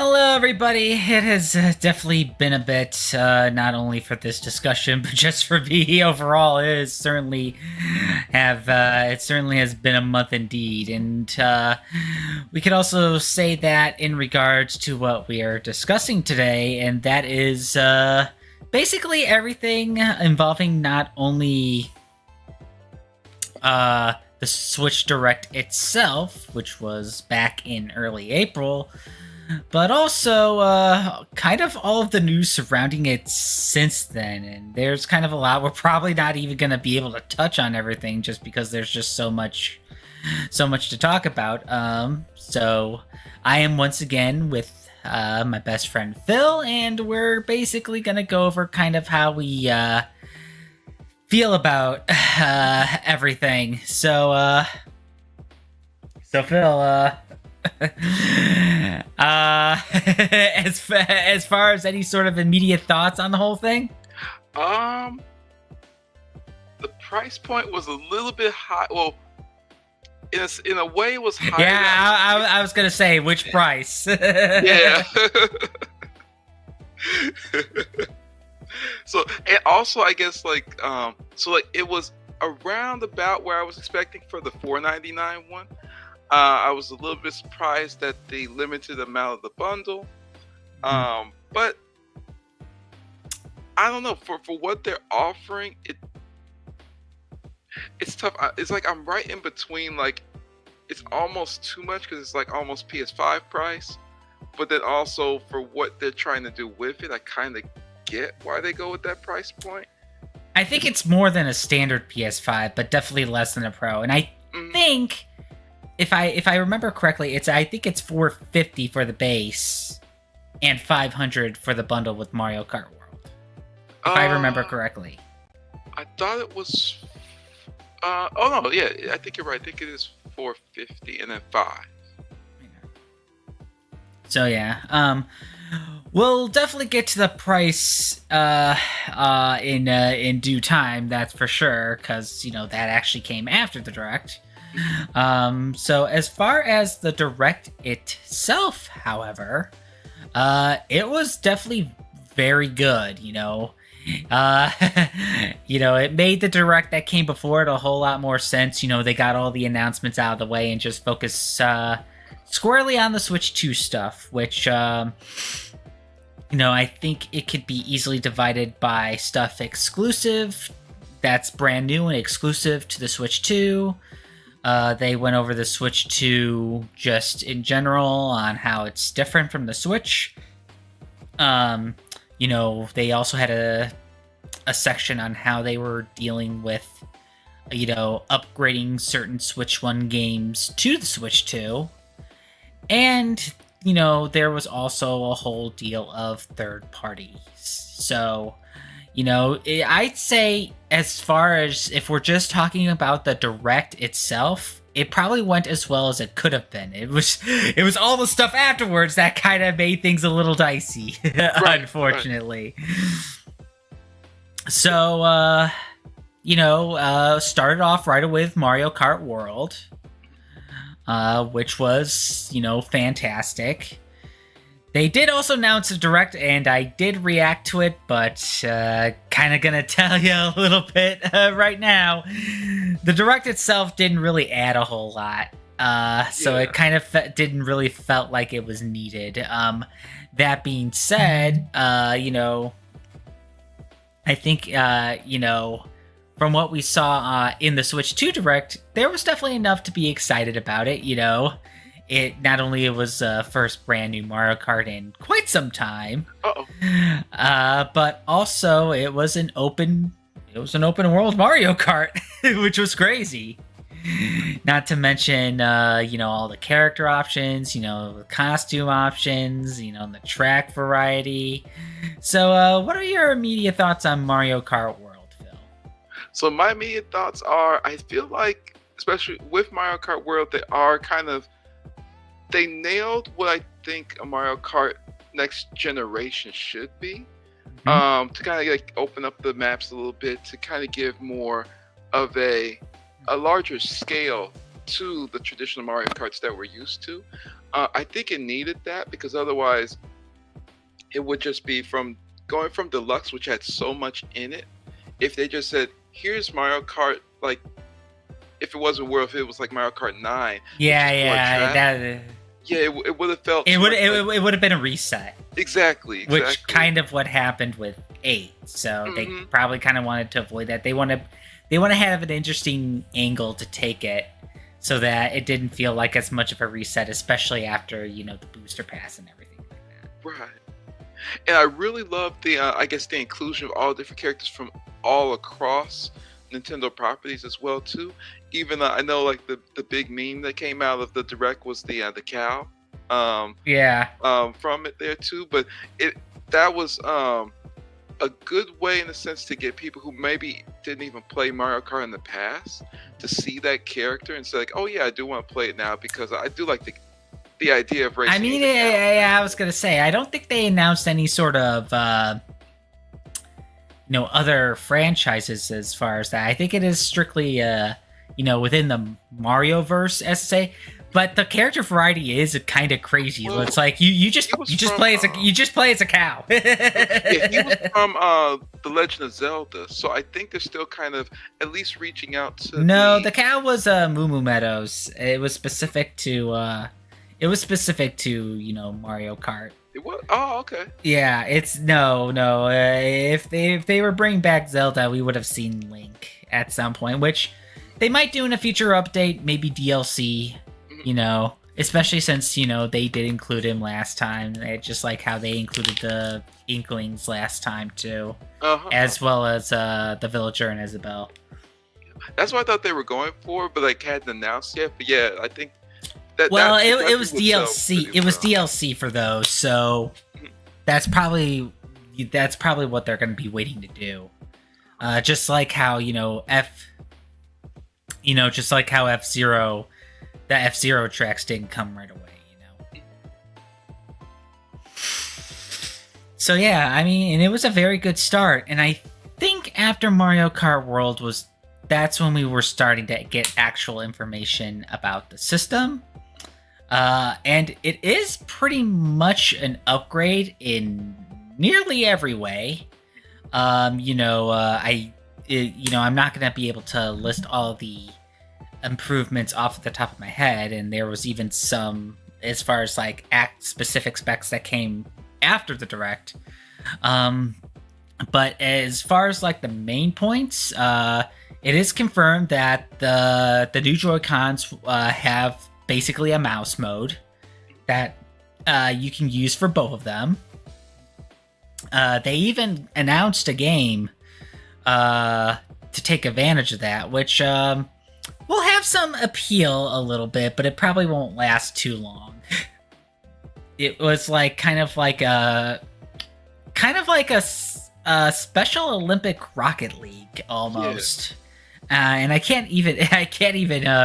Hello, everybody. It has definitely been a bit, not only for this discussion, but just for me overall. It certainly has been a month indeed, and we could also say that in regards to what we are discussing today, and that is basically everything involving not only the Switch Direct itself, which was back in early April, but also kind of all of the news surrounding it since then. And there's kind of a lot. We're probably not even going to be able to touch on everything just because there's just so much to talk about. So I am once again with my best friend Phil, and we're basically going to go over kind of how we feel about everything. So Phil, as far as any sort of immediate thoughts on the whole thing? Um, the price point was a little bit high. Well, in a way, it was higher. Yeah, I was gonna say which price. Yeah. So, and also, I guess it was around about where I was expecting for the $4.99 one. I was a little bit surprised that they limited the amount of the bundle. But I don't know, for what they're offering, it's tough. It's like I'm right in between. Like, it's almost too much because it's like almost PS5 price, but then also for what they're trying to do with it, I kind of get why they go with that price point. I think it's more than a standard PS5, but definitely less than a Pro. And I think, if I remember correctly, I think it's $450 for the base and $500 for the bundle with Mario Kart World. If I remember correctly. I thought it was. Oh no, yeah, I think you're right. I think it is $450 and then $5. So yeah, we'll definitely get to the price in due time. That's for sure, because that actually came after the Direct. So as far as the Direct itself, however, it was definitely very good. It made the Direct that came before it a whole lot more sense. They got all the announcements out of the way and just focused squarely on the Switch 2 stuff, which I think it could be easily divided by stuff exclusive that's brand new and exclusive to the Switch 2. They went over the Switch 2 just in general on how it's different from the Switch. They also had a section on how they were dealing with, upgrading certain Switch 1 games to the Switch 2. And, there was also a whole deal of third parties. So, I'd say, as far as if we're just talking about the Direct itself, it probably went as well as it could have been. It was all the stuff afterwards that kind of made things a little dicey, right, unfortunately. Right. So, started off right away with Mario Kart World, which was, fantastic. They did also announce a Direct, and I did react to it, but kind of going to tell you a little bit right now. The Direct itself didn't really add a whole lot, so it kind of didn't really felt like it was needed. That being said, I think, from what we saw in the Switch 2 Direct, there was definitely enough to be excited about it, It not only was first brand new Mario Kart in quite some time, but also it was an open world Mario Kart, which was crazy. Not to mention, all the character options, the costume options, the track variety. So, what are your immediate thoughts on Mario Kart World, Phil? So my immediate thoughts are, I feel like, especially with Mario Kart World, they nailed what I think a Mario Kart next generation should be. To kind of open up the maps a little bit, to kind of give more of a larger scale to the traditional Mario Karts that we're used to. I think it needed that because otherwise it would just be from going from deluxe, which had so much in it. If they just said, "Here's Mario Kart," like if it wasn't World, if it was like Mario Kart 9, Yeah, which is more yeah, track, yeah, it would have felt it too would much like it would have been a reset, exactly, which kind of what happened with 8. So they Mhm. probably kind of wanted to avoid that. They want to have an interesting angle to take it, so that it didn't feel like as much of a reset, especially after the booster pass and everything like that. Right. And I really love the, I guess, the inclusion of all different characters from all across Nintendo properties as well too. Even I know like the big meme that came out of the direct was the cow, um, Yeah. from it there too. But it that was a good way in a sense to get people who maybe didn't even play Mario Kart in the past to see that character and say like, oh yeah, I do want to play it now because I do like the idea of racing. I mean, the cow. I was gonna say, I don't think they announced any sort of other franchises as far as that. I think it is strictly within the Mario verse, as to say. But the character variety is kind of crazy. Well, It's like you just he was from, play as a cow. yeah, he was from The Legend of Zelda, so I think they're still kind of at least reaching out to No, the cow was Moo Moo Meadows. It was specific to Mario Kart. it was, oh, okay. Yeah, it's no. If they were bringing back Zelda, we would have seen Link at some point, which they might do in a future update, maybe DLC. Especially since they did include him last time, just like how they included the Inklings last time too, as well as the Villager and Isabelle. That's what I thought they were going for, but like hadn't announced yet. But yeah, I think that. Well, that it was would sell DLC. pretty It was well. DLC for those, so Mhm. that's probably what they're going to be waiting to do. Just like how just like how F-Zero, the F-Zero tracks didn't come right away. So yeah, I mean, and it was a very good start, and I think after Mario Kart World that's when we were starting to get actual information about the system. And it is pretty much an upgrade in nearly every way. I'm not going to be able to list all the improvements off the top of my head, and there was even some as far as like specific specs that came after the direct. But as far as like the main points, it is confirmed that the new Joy-Cons have basically a mouse mode that you can use for both of them. They even announced a game to take advantage of that, which will have some appeal a little bit, but it probably won't last too long. It was like kind of like a Special Olympic Rocket League almost. And I can't even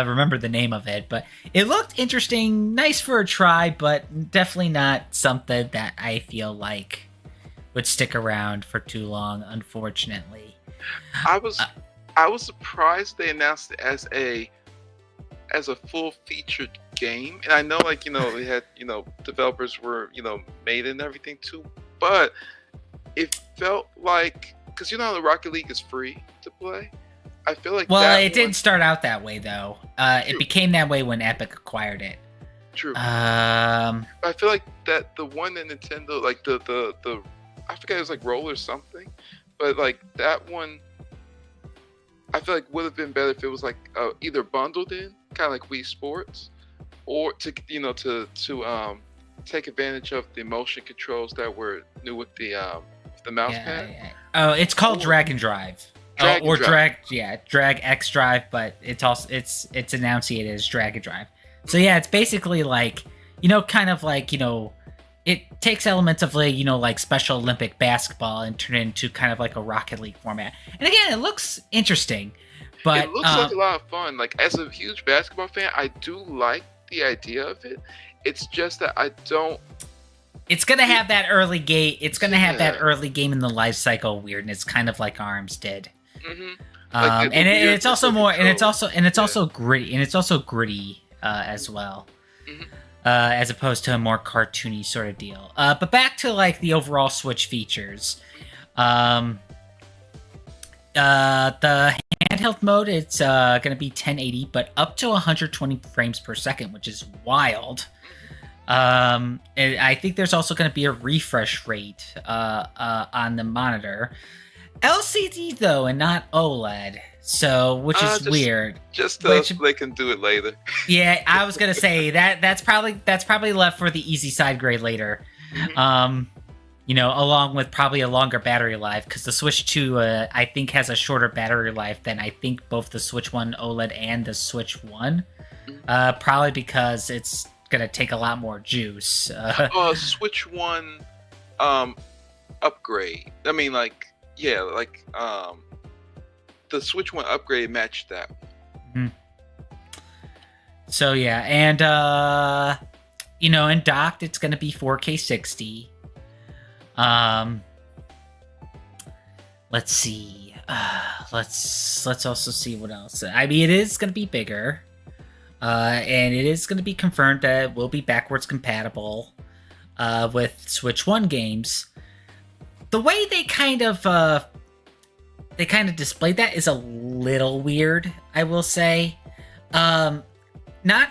remember the name of it, but it looked interesting, nice for a try, but definitely not something that I feel like would stick around for too long, unfortunately. I was surprised they announced it as a full featured game, and I know they had developers were made and everything too, but it felt like because how the Rocket League is free to play. I feel like it didn't start out that way though. It became that way when Epic acquired it. True. I feel like that the one in Nintendo, like the I forget, it was like Roll or something, but like that one, I feel like would have been better if it was like either bundled in, kind of like Wii Sports, or to take advantage of the motion controls that were new with the mouse pad. Yeah. Oh, it's called Drag and Drive. Drag X Drive, but it's enunciated as Drag and Drive. So yeah, it's basically like kind of like it takes elements of like Special Olympic basketball and turn it into kind of like a Rocket League format. And again, it looks interesting, but it looks like a lot of fun. Like as a huge basketball fan, I do like the idea of it. It's just that I don't. It's gonna have that early game. It's gonna have that early game in the life cycle weirdness, kind of like ARMS did. Mm-hmm. It's also more, and it's also gritty, as well. Mm-hmm. as opposed to a more cartoony sort of deal. But back to like the overall Switch features. The handheld mode, it's going to be 1080, but up to 120 frames per second, which is wild. And I think there's also going to be a refresh rate on the monitor. LCD though, and not OLED, so which is weird. Just so they can do it later. Yeah, I was gonna say that's probably left for the easy side grade later. Mm-hmm. Along with probably a longer battery life, because the Switch 2 I think has a shorter battery life than I think both the Switch 1 OLED and the Switch 1. Probably because it's gonna take a lot more juice. Switch 1 upgrade. I mean, the Switch 1 upgrade matched that. Mm-hmm. So yeah, and in docked it's gonna be 4K 60. Let's see. Let's also see what else. I mean, it is gonna be bigger. And it is gonna be confirmed that it will be backwards compatible with Switch 1 games. The way they kind of displayed that is a little weird, I will say. Not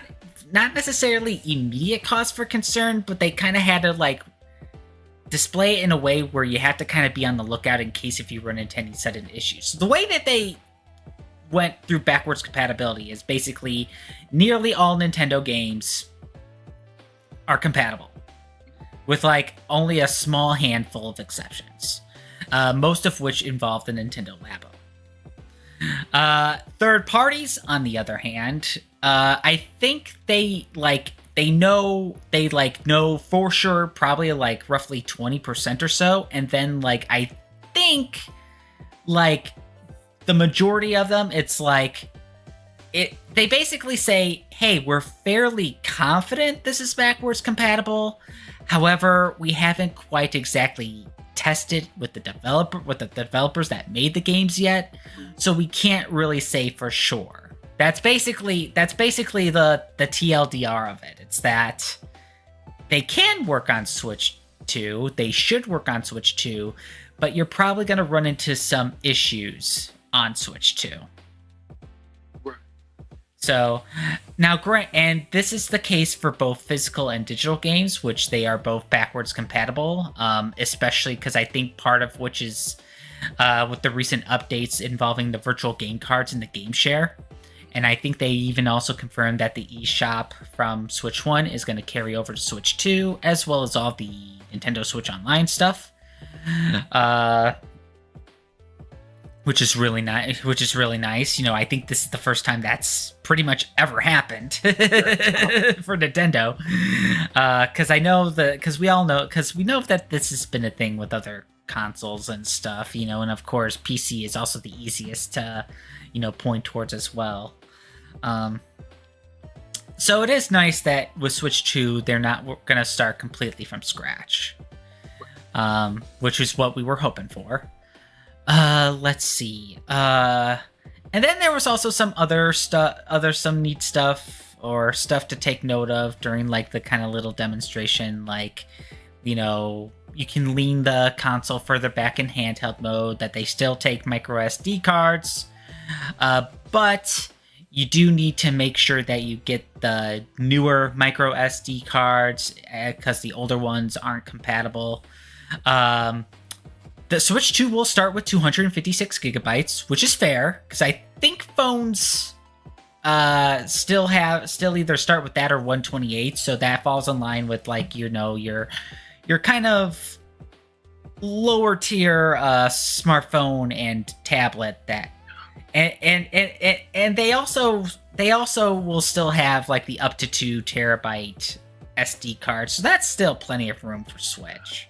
necessarily immediate cause for concern, but they kind of had to like display it in a way where you have to kind of be on the lookout in case if you run into any sudden issues. So the way that they went through backwards compatibility is basically nearly all Nintendo games are compatible, with like only a small handful of exceptions, most of which involve the Nintendo Labo. Third parties, on the other hand, I think they know for sure probably like roughly 20% or so, and then like I think like the majority of them, it's like they basically say, hey, we're fairly confident this is backwards compatible. However, we haven't quite exactly tested with the developers that made the games yet, so we can't really say for sure. That's basically the TLDR of it. It's that they can work on Switch 2, they should work on Switch 2, but you're probably going to run into some issues on Switch 2. So now, grant, and this is the case for both physical and digital games, which they are both backwards compatible, especially because I think part of which is with the recent updates involving the virtual game cards and the game share. And I think they even also confirmed that the eShop from Switch 1 is going to carry over to Switch 2, as well as all the Nintendo Switch Online stuff. Which is really nice. I think this is the first time that's pretty much ever happened for Nintendo. Because we know that this has been a thing with other consoles and stuff, and of course PC is also the easiest to, point towards as well. So it is nice that with Switch 2, they're not going to start completely from scratch, which is what we were hoping for. Let's see. And then there was also some some neat stuff or stuff to take note of during like the kind of little demonstration, like, you can lean the console further back in handheld mode, that they still take micro SD cards, but you do need to make sure that you get the newer micro SD cards because the older ones aren't compatible. The Switch 2 will start with 256 gigabytes, which is fair, because I think phones still either start with that or 128, so that falls in line with like, your kind of lower tier smartphone and tablet that, and they also will still have like the up to 2 terabyte SD card, so that's still plenty of room for Switch.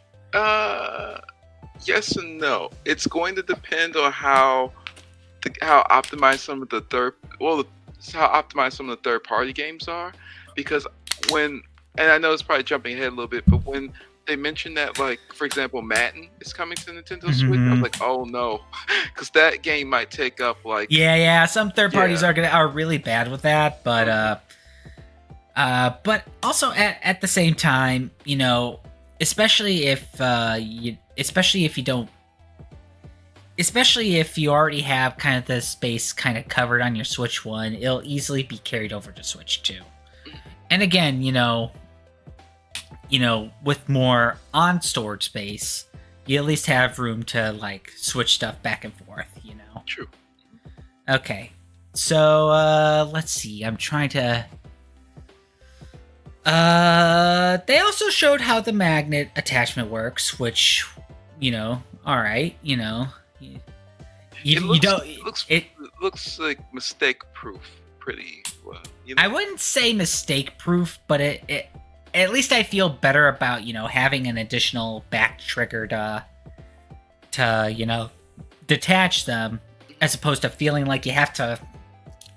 Yes and no. It's going to depend on how optimized some of the third party games are, because and I know it's probably jumping ahead a little bit, but when they mentioned that, like, for example, Madden is coming to Nintendo Switch, I was like, oh no, because that game might take up like some third parties are really bad with that, but But also at the same time, especially if you already have kind of the space kind of covered on your Switch 1, it'll easily be carried over to Switch 2. And again, with more on storage space, you at least have room to like switch stuff back and forth, True. Okay. So let's see. I'm trying to they also showed how the magnet attachment works, which, all right, It looks like mistake proof pretty well. I wouldn't say mistake proof, but it at least I feel better about, having an additional back trigger to detach them, as opposed to feeling like you have to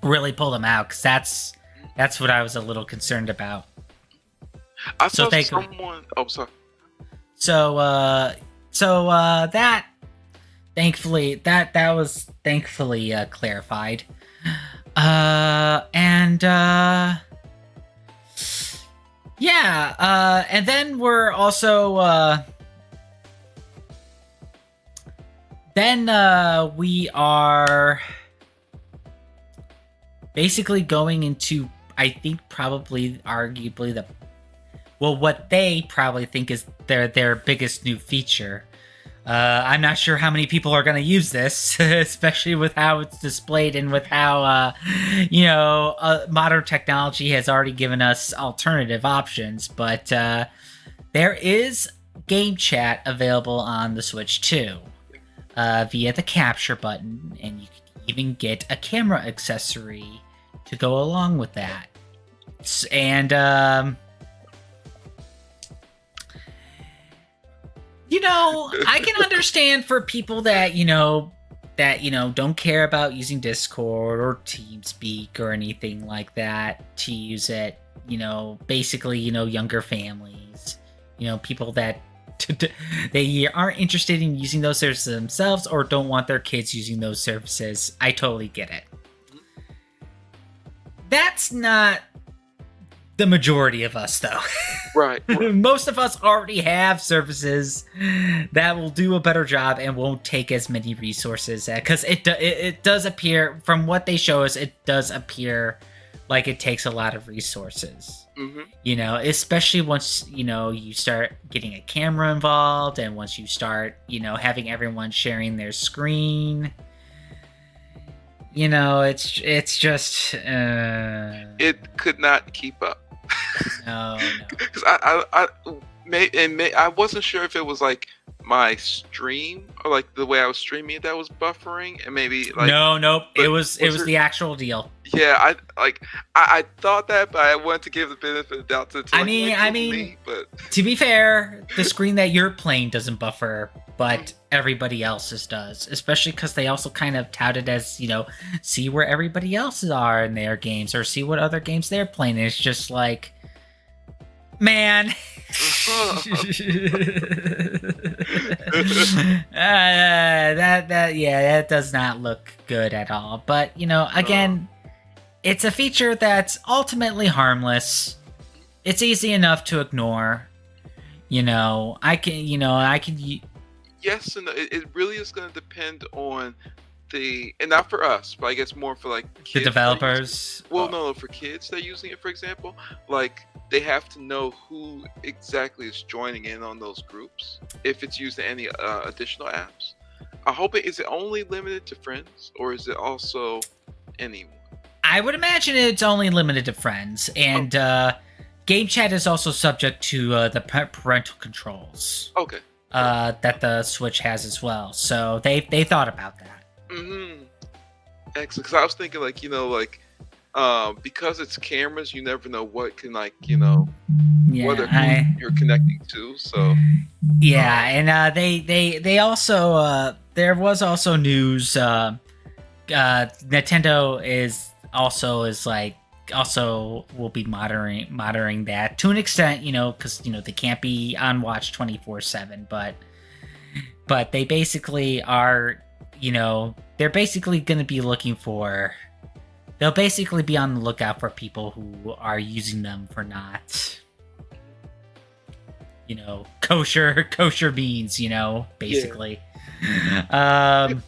really pull them out, because that's what I was a little concerned about. I saw someone. Oh, sorry. So that thankfully was clarified. And then we're also we are basically going into, I think, probably arguably what they probably think is their biggest new feature. I'm not sure how many people are going to use this, especially with how it's displayed and with how, modern technology has already given us alternative options. But there is game chat available on the Switch 2 via the capture button, and you can even get a camera accessory to go along with that. And I can understand for people that don't care about using Discord or TeamSpeak or anything like that to use it. Basically, younger families, people that they aren't interested in using those services themselves or don't want their kids using those services. I totally get it. That's not the majority of us, though. Right. Most of us already have services that will do a better job and won't take as many resources, because it does appear, from what they show us, it does appear like it takes a lot of resources. Mm-hmm. Especially once you start getting a camera involved, and once you start having everyone sharing their screen. It's just it could not keep up. No. Because I wasn't sure if it was like my stream or like the way I was streaming that was buffering, and maybe like nope. It was the actual deal. Yeah, I thought that, but I wanted to give the benefit of the doubt to. I mean, but to be fair, the screen that you're playing doesn't buffer, but everybody else's does. Especially because they also kind of tout it as see where everybody else are in their games, or see what other games they're playing. It's just like, man. That does not look good at all. But again, it's a feature that's ultimately harmless. It's easy enough to ignore. I can. Yes, and it really is going to depend on and not for us, but I guess more for like kids, the developers. No, for kids that are using it, for example, like they have to know who exactly is joining in on those groups if it's used in any additional apps. I hope is it only limited to friends, or is it also anyone? I would imagine it's only limited to friends, and game chat is also subject to the parental controls. Okay. That the Switch has as well, so they thought about that. Mm-hmm. Excellent. Because I was thinking, because it's cameras, you never know what can what you're connecting to. So yeah, and they also there was also news. Nintendo also will be monitoring that to an extent, because they can't be on watch 24/7, but they basically are, they're basically going to be looking for they'll basically be on the lookout for people who are using them for not, kosher beans, basically.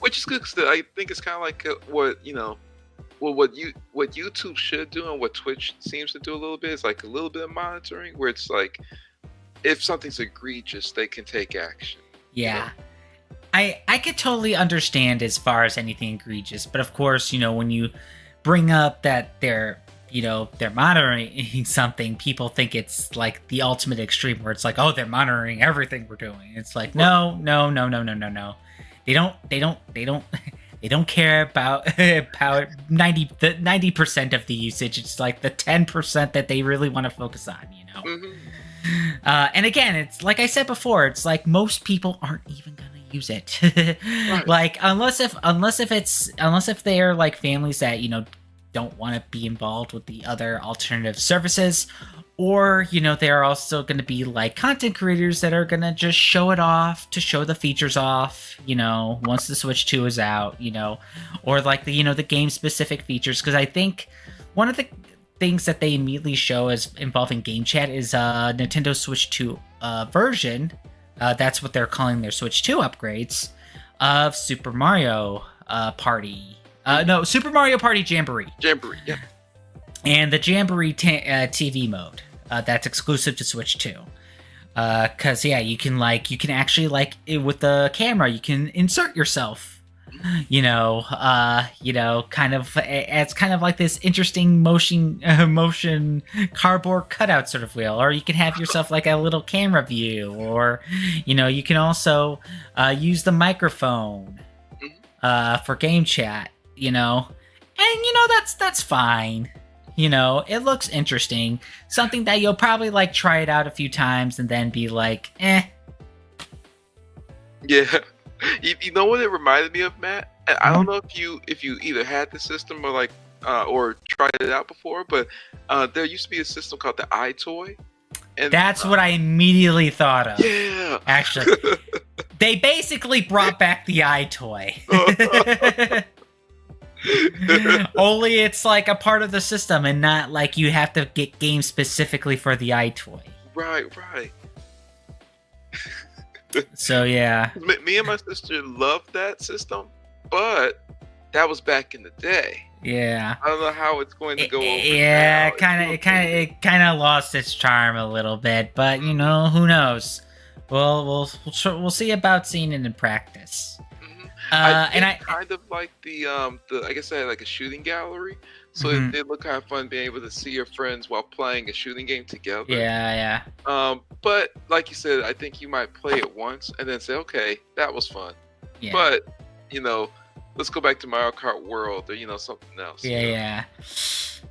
Which is good because I think it's kind of like what YouTube should do and what Twitch seems to do a little bit is like a little bit of monitoring, where it's like if something's egregious, they can take action. Yeah. I could totally understand as far as anything egregious, but of course, when you bring up that they're monitoring something, people think it's like the ultimate extreme where it's like, oh, they're monitoring everything we're doing. It's like, no. They don't care about 90% of the usage. It's like the 10% that they really want to focus on, Mm-hmm. And again, it's like I said before, it's like most people aren't even gonna use it. Right. Like unless if they're like families that don't want to be involved with the other alternative services, or they're also going to be like content creators that are going to just show it off to show the features off once the Switch 2 is out, or like the game specific features, because I think one of the things that they immediately show as involving game chat is Nintendo Switch 2 version, that's what they're calling their Switch 2 upgrades of Super Mario Party. Super Mario Party Jamboree. Jamboree, yeah. And the Jamboree TV mode that's exclusive to Switch 2. Because you can actually with the camera you can insert yourself. Kind of it's kind of like this interesting motion cardboard cutout sort of wheel, or you can have yourself like a little camera view, or you can also use the microphone for game chat. And that's fine. It looks interesting. Something that you'll probably try it out a few times and then be like, eh. Yeah. You know what it reminded me of, Matt? And I don't know if you either had the system or or tried it out before, but there used to be a system called the iToy. And that's what I immediately thought of. Yeah. Actually, they basically brought back the iToy. Only it's like a part of the system and not like you have to get games specifically for the iToy. Right. So yeah. Me and my sister loved that system, but that was back in the day. Yeah. I don't know how it's going to go over. Yeah, it kind of lost its charm a little bit, but who knows? We'll see about seeing it in practice. I kind of like the I guess I had like a shooting gallery, so it did look kind of fun being able to see your friends while playing a shooting game together. Yeah. But like you said, I think you might play it once and then say, okay, that was fun. Yeah. But let's go back to Mario Kart World or something else. Yeah.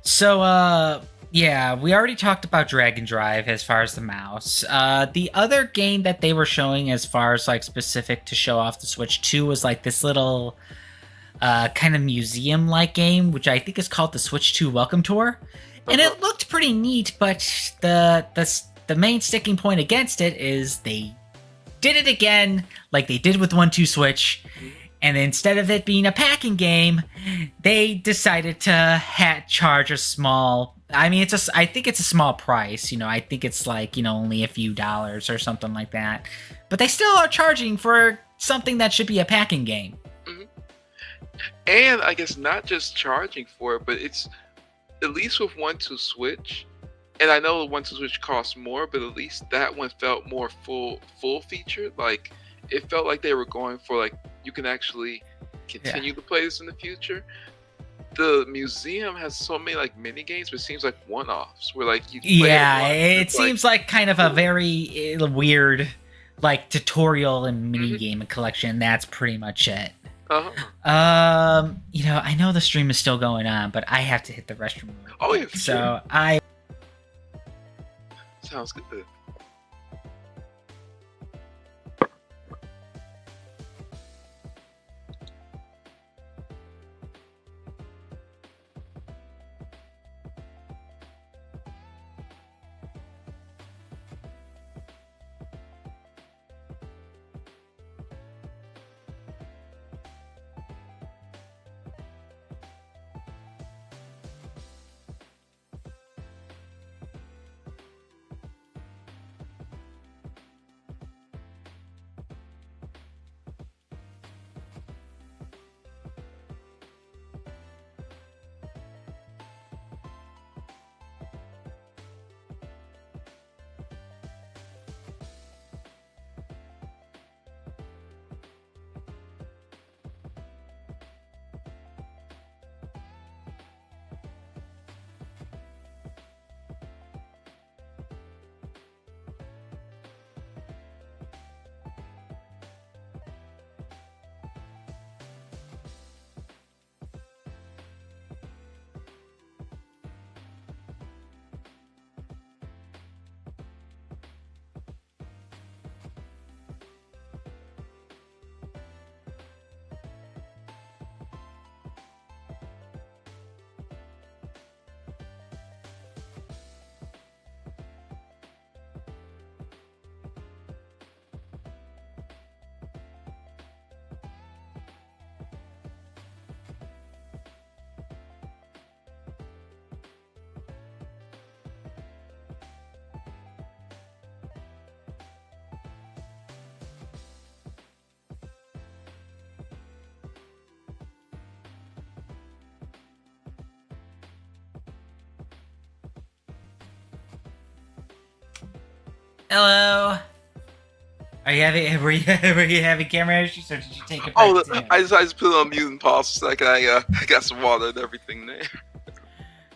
So we already talked about Dragon Drive as far as the mouse. The other game that they were showing as far as specific to show off the Switch 2 was this little kind of museum-like game, which I think is called the Switch 2 Welcome Tour. And it looked pretty neat, but the main sticking point against it is they did it again like they did with 1-2 Switch. And instead of it being a packing game, they decided to charge a small... I think it's a small price. I think it's only a few dollars or something like that. But they still are charging for something that should be a packing game. Mm-hmm. And I guess not just charging for it, but it's at least with 1-2 Switch. And I know 1-2 Switch costs more, but at least that one felt more full featured. Like it felt like they were going for you can actually continue to play this in the future. The museum has so many mini games, but it seems like one-offs where you play it seems like kind of a very weird tutorial and mini game collection. That's pretty much it. I know the stream is still going on, but I have to hit the restroom. Oh yeah, so sure. Sounds good. Hello. Were you having camera issues, or did you take a break? Oh, too? I just put it on mute and pause for a second. I got some water and everything there.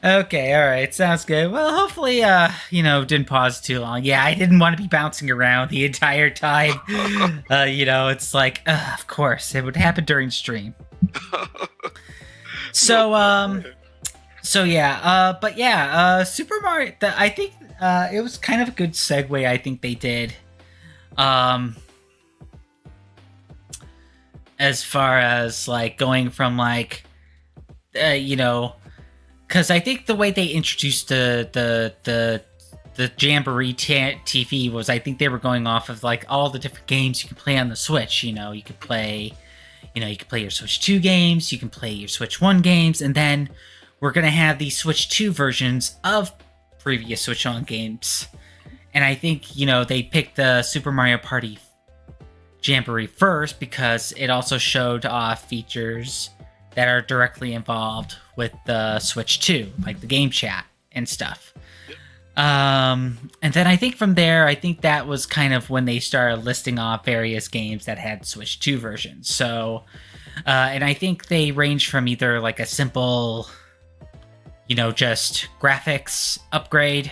Okay, all right, sounds good. Well, hopefully, didn't pause too long. Yeah, I didn't want to be bouncing around the entire time. It's like, of course, it would happen during stream. So, Super Mario. I think it was kind of a good segue. I think they did, as far as like going from like, because I think the way they introduced the Jamboree TV was, I think they were going off of like all the different games you can play on the Switch. You could play your Switch 2 games, you can play your Switch 1 games, and then we're gonna have these Switch 2 versions of previous Switch 1 games. And I think they picked the Super Mario Party Jamboree first because it also showed off features that are directly involved with the Switch 2, like the game chat and stuff. And then I think from there, I think that was kind of when they started listing off various games that had Switch 2 versions. So, and I think they range from either like a simple, just graphics upgrade,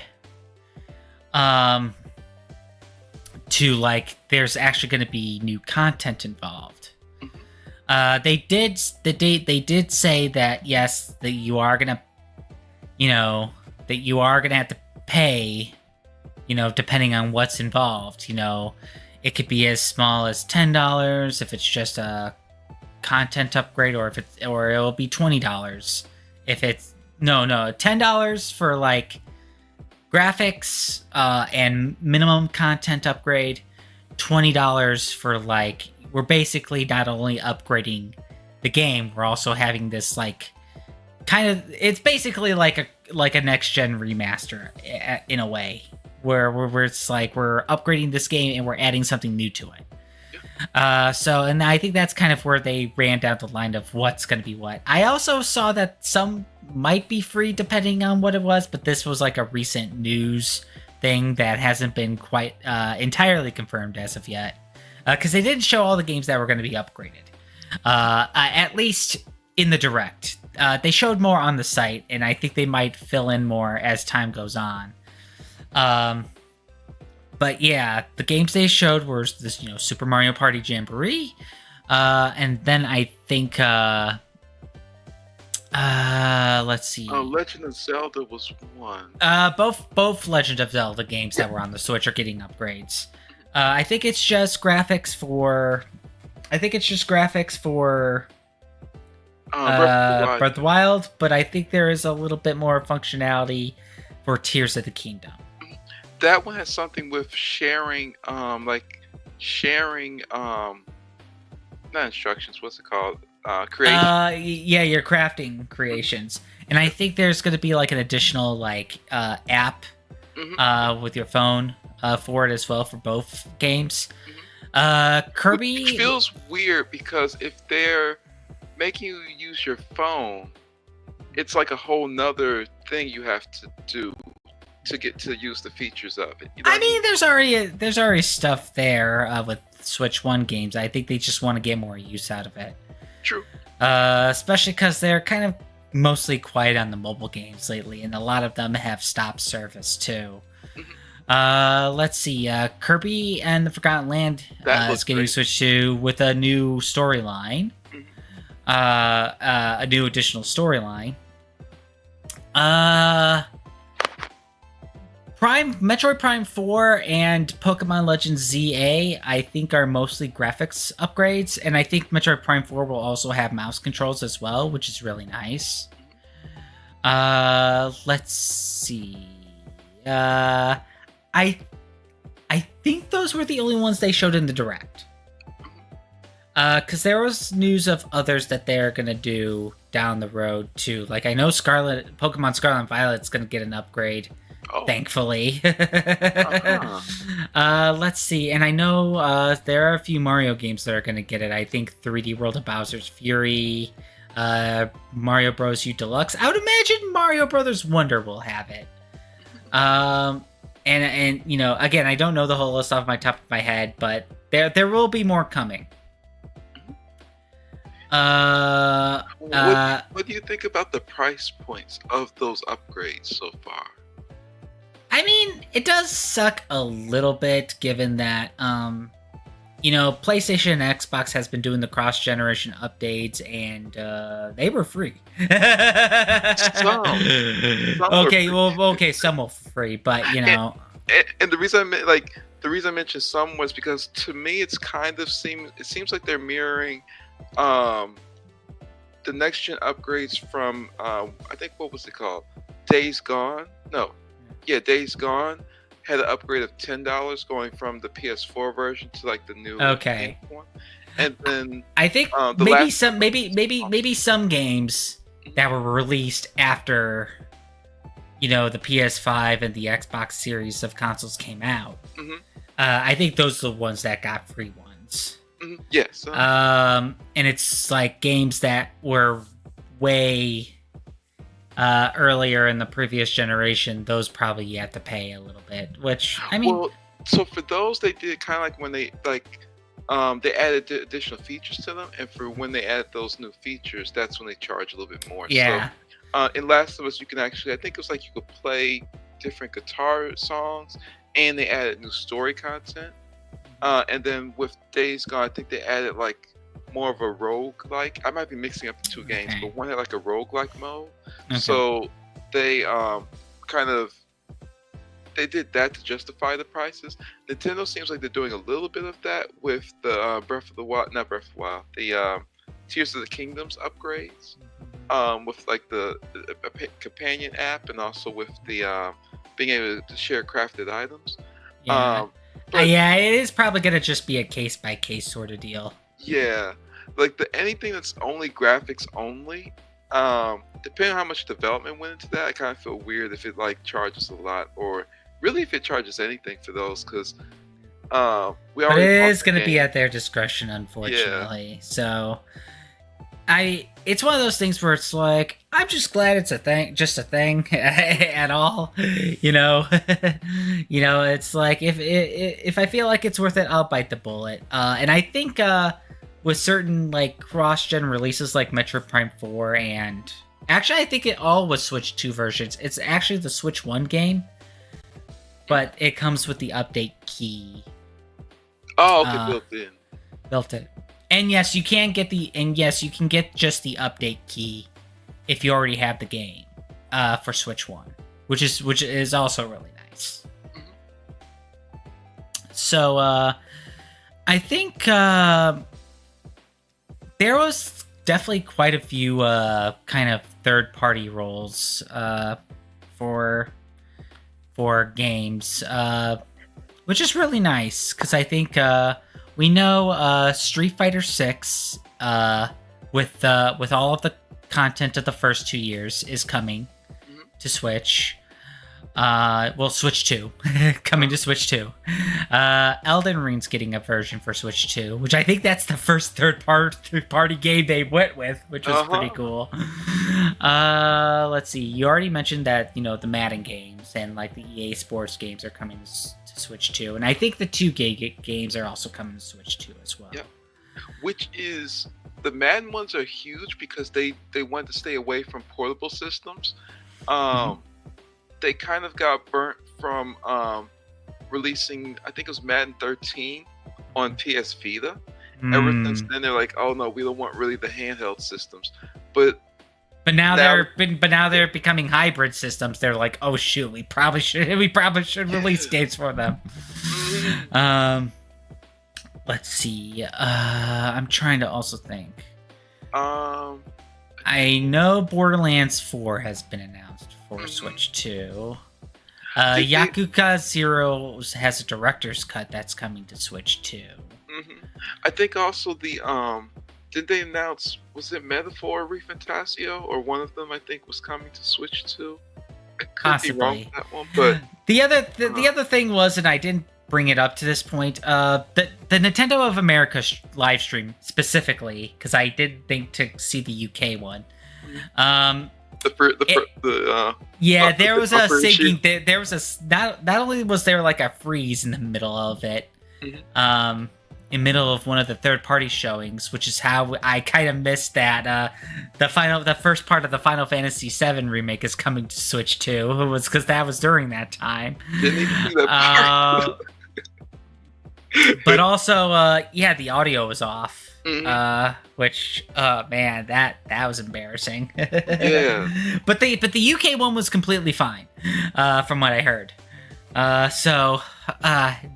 to like there's actually going to be new content involved. They did say that yes, that you are gonna have to pay, depending on what's involved. It could be as small as $10 if it's just a content upgrade, or it'll be $20 if it's $10 for like graphics and minimum content upgrade, $20 for like, we're basically not only upgrading the game, we're also having this like it's basically like a next gen remaster in a way, where it's like we're upgrading this game and we're adding something new to it. And I think that's kind of where they ran down the line of what's going to be what. I also saw that some might be free depending on what it was, but this was like a recent news thing that hasn't been quite entirely confirmed as of yet. Because they didn't show all the games that were going to be upgraded, at least in the Direct. They showed more on the site, and I think they might fill in more as time goes on. But yeah, the games they showed were this, Super Mario Party Jamboree, and then I think, let's see. Legend of Zelda was one. Both Legend of Zelda games that were on the Switch are getting upgrades. I think it's just graphics for Breath of the Wild, but I think there is a little bit more functionality for Tears of the Kingdom. That one has something with sharing, not instructions. What's it called? Creation. Your crafting creations, and I think there's going to be like an additional like app, with your phone. For it as well for both games. Kirby, which feels weird because if they're making you use your phone, it's like a whole nother thing you have to do to get to use the features of it. I mean, there's already stuff there with Switch 1 games. I think they just want to get more use out of it. True. Especially because they're kind of mostly quiet on the mobile games lately, and a lot of them have stopped service too. Let's see. Kirby and the Forgotten Land is getting switched to with a new storyline. A new additional storyline. Metroid Prime 4 and Pokemon Legends ZA, I think, are mostly graphics upgrades, and I think Metroid Prime 4 will also have mouse controls as well, which is really nice. Let's see. I think those were the only ones they showed in the Direct. Because there was news of others that they're going to do down the road, too. Like, I know Pokemon Scarlet and Violet's going to get an upgrade, thankfully. Let's see. And I know there are a few Mario games that are going to get it. I think 3D World of Bowser's Fury, Mario Bros. U Deluxe. I would imagine Mario Brothers Wonder will have it. and you know, again, I don't know the whole list off my top of my head, but there will be more coming. What do you think about the price points of those upgrades so far? I mean, it does suck a little bit, given that you know, PlayStation and Xbox has been doing the cross-generation updates, and they were free. Some Okay, well, okay, some were free, but you know, and the reason I mentioned some was because to me it seems like they're mirroring the next gen upgrades from I think, what was it called? Days Gone? No. Yeah, Days Gone had an upgrade of $10 going from the PS4 version to like the new okay. one. And then I think maybe some games that were released after, you know, the PS5 and the Xbox series of consoles came out. I think those are the ones that got free ones. Yes. And it's like games that were way earlier in the previous generation. Those probably you have to pay a little bit, which I mean. Well, so for those, they did kind of like when they they added additional features to them, and for when they added those new features, that's when they charge a little bit more. Yeah. So, in Last of Us, you can actually, I think it was like you could play different guitar songs, and they added new story content. And then with Days Gone, I think they added like more of a rogue-like. I might be mixing up the two games, but one had like a rogue-like mode. Okay. So they they did that to justify the prices. Nintendo seems like they're doing a little bit of that with the not Breath of the Wild, the Tears of the Kingdoms upgrades, with like the companion app, and also with the being able to share crafted items. Yeah. Yeah, it is probably gonna just be a case by case sort of deal. Yeah, like anything that's only graphics only, depending on how much development went into that, I kind of feel weird if it like charges a lot, or really if it charges anything for those, because But it is going to be at their discretion, unfortunately. Yeah. So it's one of those things where it's like, I'm just glad it's just a thing at all. You know, it's like if I feel like it's worth it, I'll bite the bullet. And I think with certain like cross-gen releases like Metroid Prime 4, and actually I think it all was Switch 2 versions. It's actually the Switch 1 game, but it comes with the update key. Oh, okay, built in. And yes, you can get just the update key if you already have the game for Switch 1, which is also really nice. So I think there was definitely quite a few kind of third-party roles for games, which is really nice, because I think we know Street Fighter 6 with all of the content of the first 2 years is coming to Switch. Switch 2. Coming to Switch 2. Elden Ring's getting a version for Switch 2, which I think that's the first third-party game they went with, which was pretty cool. Let's see. You already mentioned that, the Madden games and like the EA Sports games are coming to Switch 2, and I think the 2K games are also coming to Switch 2 as well. Yeah. Which is, the Madden ones are huge because they want to stay away from portable systems. They kind of got burnt from releasing, I think it was Madden 13 on PS Vita. Ever since then, they're like, oh no, we don't want really the handheld systems. But now they're becoming hybrid systems. They're like, oh shoot, we probably should release games for them. Let's see. I'm trying to also think. I know Borderlands 4 has been announced for Switch 2. Yakuza 0 has a director's cut that's coming to Switch 2. I think also did they announce, was it Metaphor or ReFantasio, or one of them I think was coming to Switch 2? I could Possibly. be wrong with that one, but the other thing was, and I didn't bring it up to this point, the Nintendo of America live stream specifically, because I did think to see the UK one. Yeah, there was a syncing. syncing. There was not only was there like a freeze in the middle of it, in middle of one of the third-party showings, which is how I kind of missed that the first part of the Final Fantasy VII remake is coming to Switch too. It was because that was during that time. Didn't even see that part. But also, yeah, the audio was off. Which, man, that was embarrassing. Yeah. But the UK one was completely fine, from what I heard. So,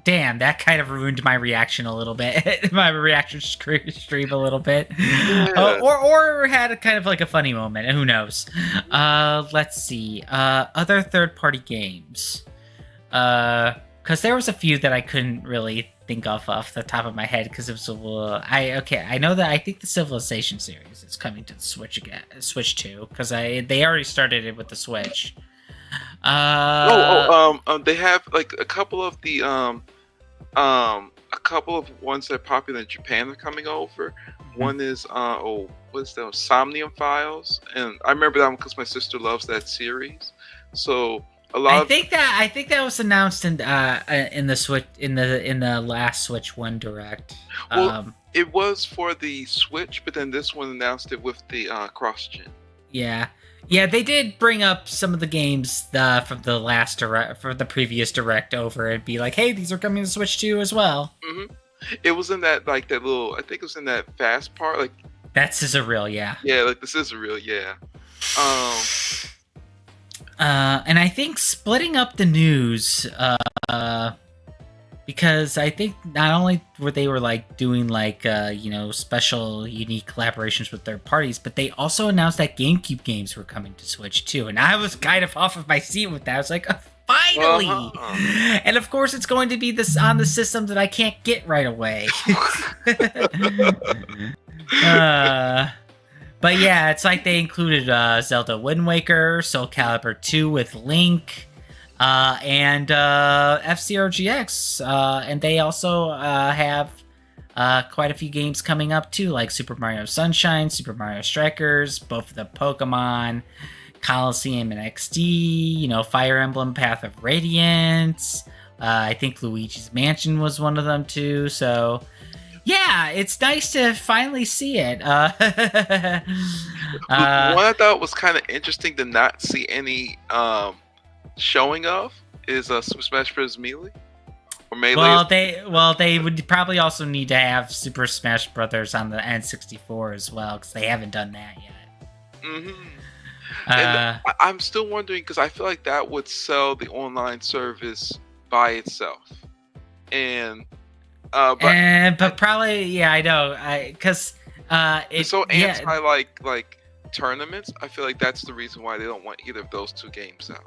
damn, that kind of ruined my reaction a little bit. My reaction stream a little bit. Yeah. Or had a kind of like a funny moment. Who knows? Let's see. Other third-party games. Because there was a few that I couldn't really think of off the top of my head because it was a little. I know that I think the Civilization series is coming to the Switch again, Switch 2, because they already started it with the Switch. They have like a couple of the ones that are popular in Japan are coming over. One is what's that? Somnium Files, and I remember that one because my sister loves that series. So I think that was announced in the Switch in the last Switch 1 Direct. Well, it was for the Switch, but then this one announced it with the cross-gen. Yeah, they did bring up some of the games from the last Direct, for the previous Direct over, and be like, "Hey, these are coming to Switch 2 as well." Mm-hmm. It was in that that little. I think it was in that fast part, like that scissor reel, yeah. Yeah, like the scissor reel, yeah. And I think splitting up the news, because I think not only were they like doing like special unique collaborations with third parties, but they also announced that GameCube games were coming to Switch too, and I was kind of off of my seat with that. I was like, finally! And of course, it's going to be this on the system that I can't get right away. But yeah, it's like they included Zelda Wind Waker, Soul Calibur 2 with Link, and F-Zero GX. And they also have quite a few games coming up too, like Super Mario Sunshine, Super Mario Strikers, both of the Pokemon, Coliseum and XD, Fire Emblem Path of Radiance. I think Luigi's Mansion was one of them too, so... Yeah, it's nice to finally see it. One I thought was kind of interesting to not see any showing of is Super Smash Bros. Melee or Melee. Well, they would probably also need to have Super Smash Brothers on the N64 as well, because they haven't done that yet. Mm-hmm. And I'm still wondering, because I feel like that would sell the online service by itself, and. But probably, yeah, I know, because it's so anti like tournaments. I feel like that's the reason why they don't want either of those two games out.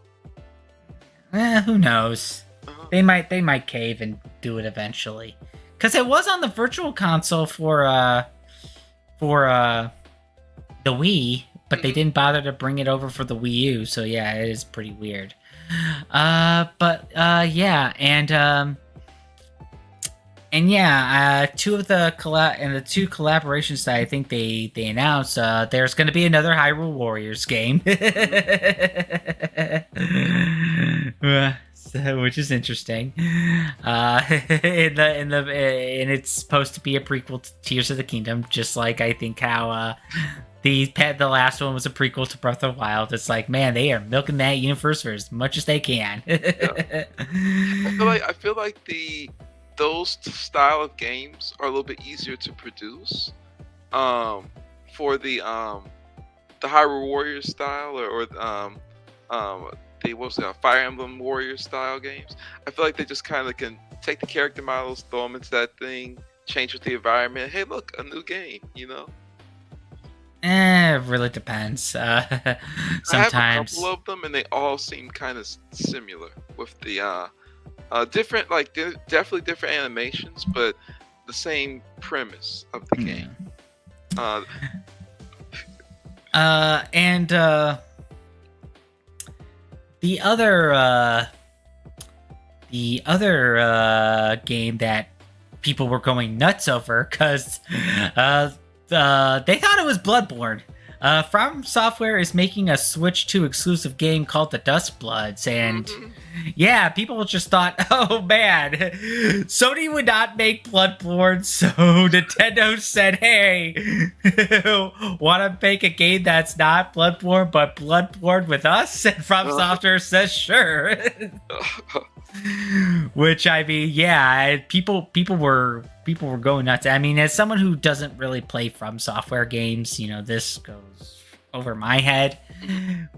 Who knows? They might cave and do it eventually, because it was on the Virtual Console for the Wii, but they didn't bother to bring it over for the Wii U. So yeah, it is pretty weird. And yeah, two collaborations that I think they announced, there's going to be another Hyrule Warriors game, which is interesting. And it's supposed to be a prequel to Tears of the Kingdom, just like I think how the last one was a prequel to Breath of the Wild. It's like, man, they are milking that universe for as much as they can. Yeah. I feel like those style of games are a little bit easier to produce for the Hyrule Warriors style or the Fire Emblem Warriors style games. I feel like they just kind of can take the character models, throw them into that thing, change with the environment. Hey, look, a new game, It really depends. Sometimes I have a couple of them, and they all seem kind of similar with the different, like definitely different animations, but the same premise of the game. And the other game that people were going nuts over because they thought it was Bloodborne. From Software is making a Switch 2 exclusive game called The Dustbloods, and yeah, people just thought, oh man, Sony would not make Bloodborne, so Nintendo said, hey, want to make a game that's not Bloodborne, but Bloodborne with us? And From Software says, sure. Which, I mean, yeah, people were going nuts. I mean, as someone who doesn't really play From Software games, you know, this goes over my head.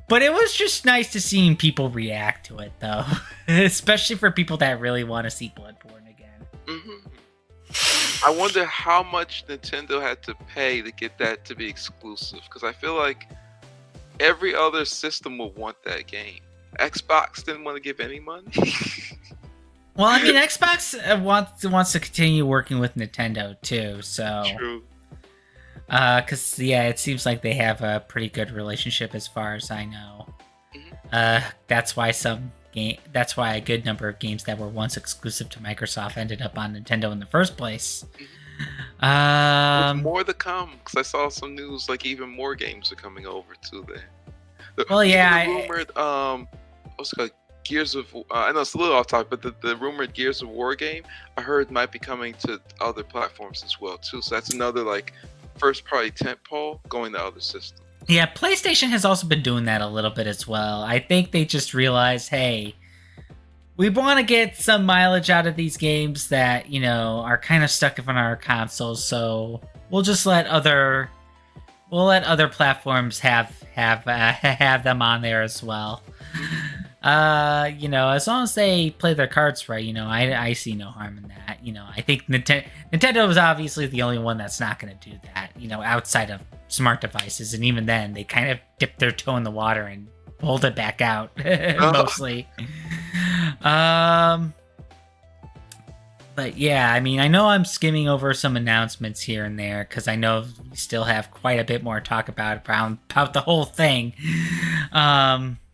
But it was just nice to seeing people react to it, though. Especially for people that really want to see Bloodborne again. I wonder how much Nintendo had to pay to get that to be exclusive. Because I feel like every other system would want that game. Xbox didn't want to give any money. Well, I mean, Xbox wants to continue working with Nintendo too, so True. Because yeah, it seems like they have a pretty good relationship as far as I know. That's why that's why a good number of games that were once exclusive to Microsoft ended up on Nintendo in the first place. There's more to come, because I saw some news like even more games are coming over too. Well, yeah, rumored what's it called? Gears of I know it's a little off topic, but the rumored Gears of War game I heard might be coming to other platforms as well too. So that's another like first party tentpole going to other systems. Yeah, PlayStation has also been doing that a little bit as well. I think they just realized, hey, we want to get some mileage out of these games that, you know, are kind of stuck on our consoles, so we'll just let other platforms have them on there as well. You know, as long as they play their cards right, you know, I see no harm in that. You know, I think Nintendo is obviously the only one that's not going to do that, you know, outside of smart devices. And even then, they kind of dip their toe in the water and pulled it back out, mostly. But yeah, I mean, I know I'm skimming over some announcements here and there because I know we still have quite a bit more to talk about the whole thing.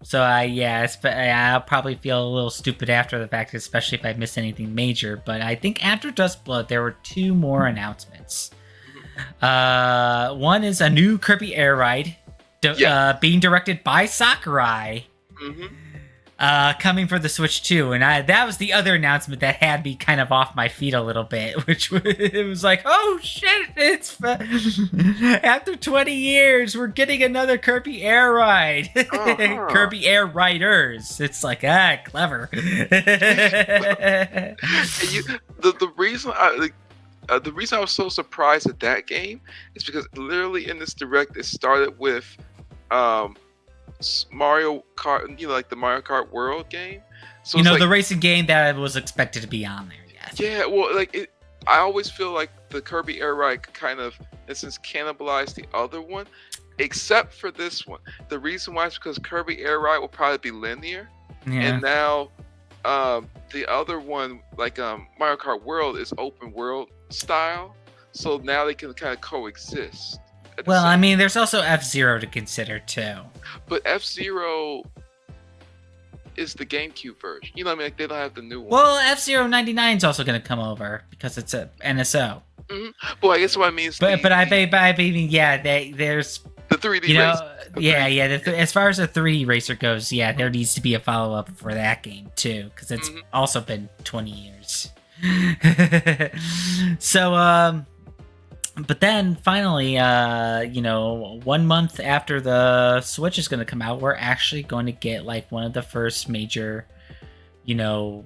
So I'll probably feel a little stupid after the fact, especially if I miss anything major. But I think after Dustblood, there were 2 more announcements. One is a new Kirby Air Ride, being directed by Sakurai. Coming for the Switch 2, and that was the other announcement that had me kind of off my feet a little bit, which it was like, oh shit, it's after 20 years, we're getting another Kirby Air Ride. Kirby Air Riders. It's like, clever. The reason I was so surprised at that game is because literally in this direct, it started with Mario Kart, you know, like the Mario Kart World game. So you know, like, the racing game that was expected to be on there. Yes. Yeah, well, like I always feel like the Kirby Air Ride kind of, in a sense, cannibalized the other one, except for this one. The reason why is because Kirby Air Ride will probably be linear, and now the other one, like Mario Kart World, is open world style. So now they can kind of coexist. Well, I mean, there's also F-Zero to consider too. But F-Zero is the GameCube version. You know what I mean? Like, they don't have the new one. Well, F-Zero 99 is also going to come over because it's a NSO. Well, I guess what I mean is but I mean, yeah, there's the 3D you know, racer. as far as the 3D racer goes, yeah, there needs to be a follow-up for that game too, because it's also been 20 years. So, but then finally, you know, 1 month after the Switch is going to come out, we're actually going to get like one of the first major, you know,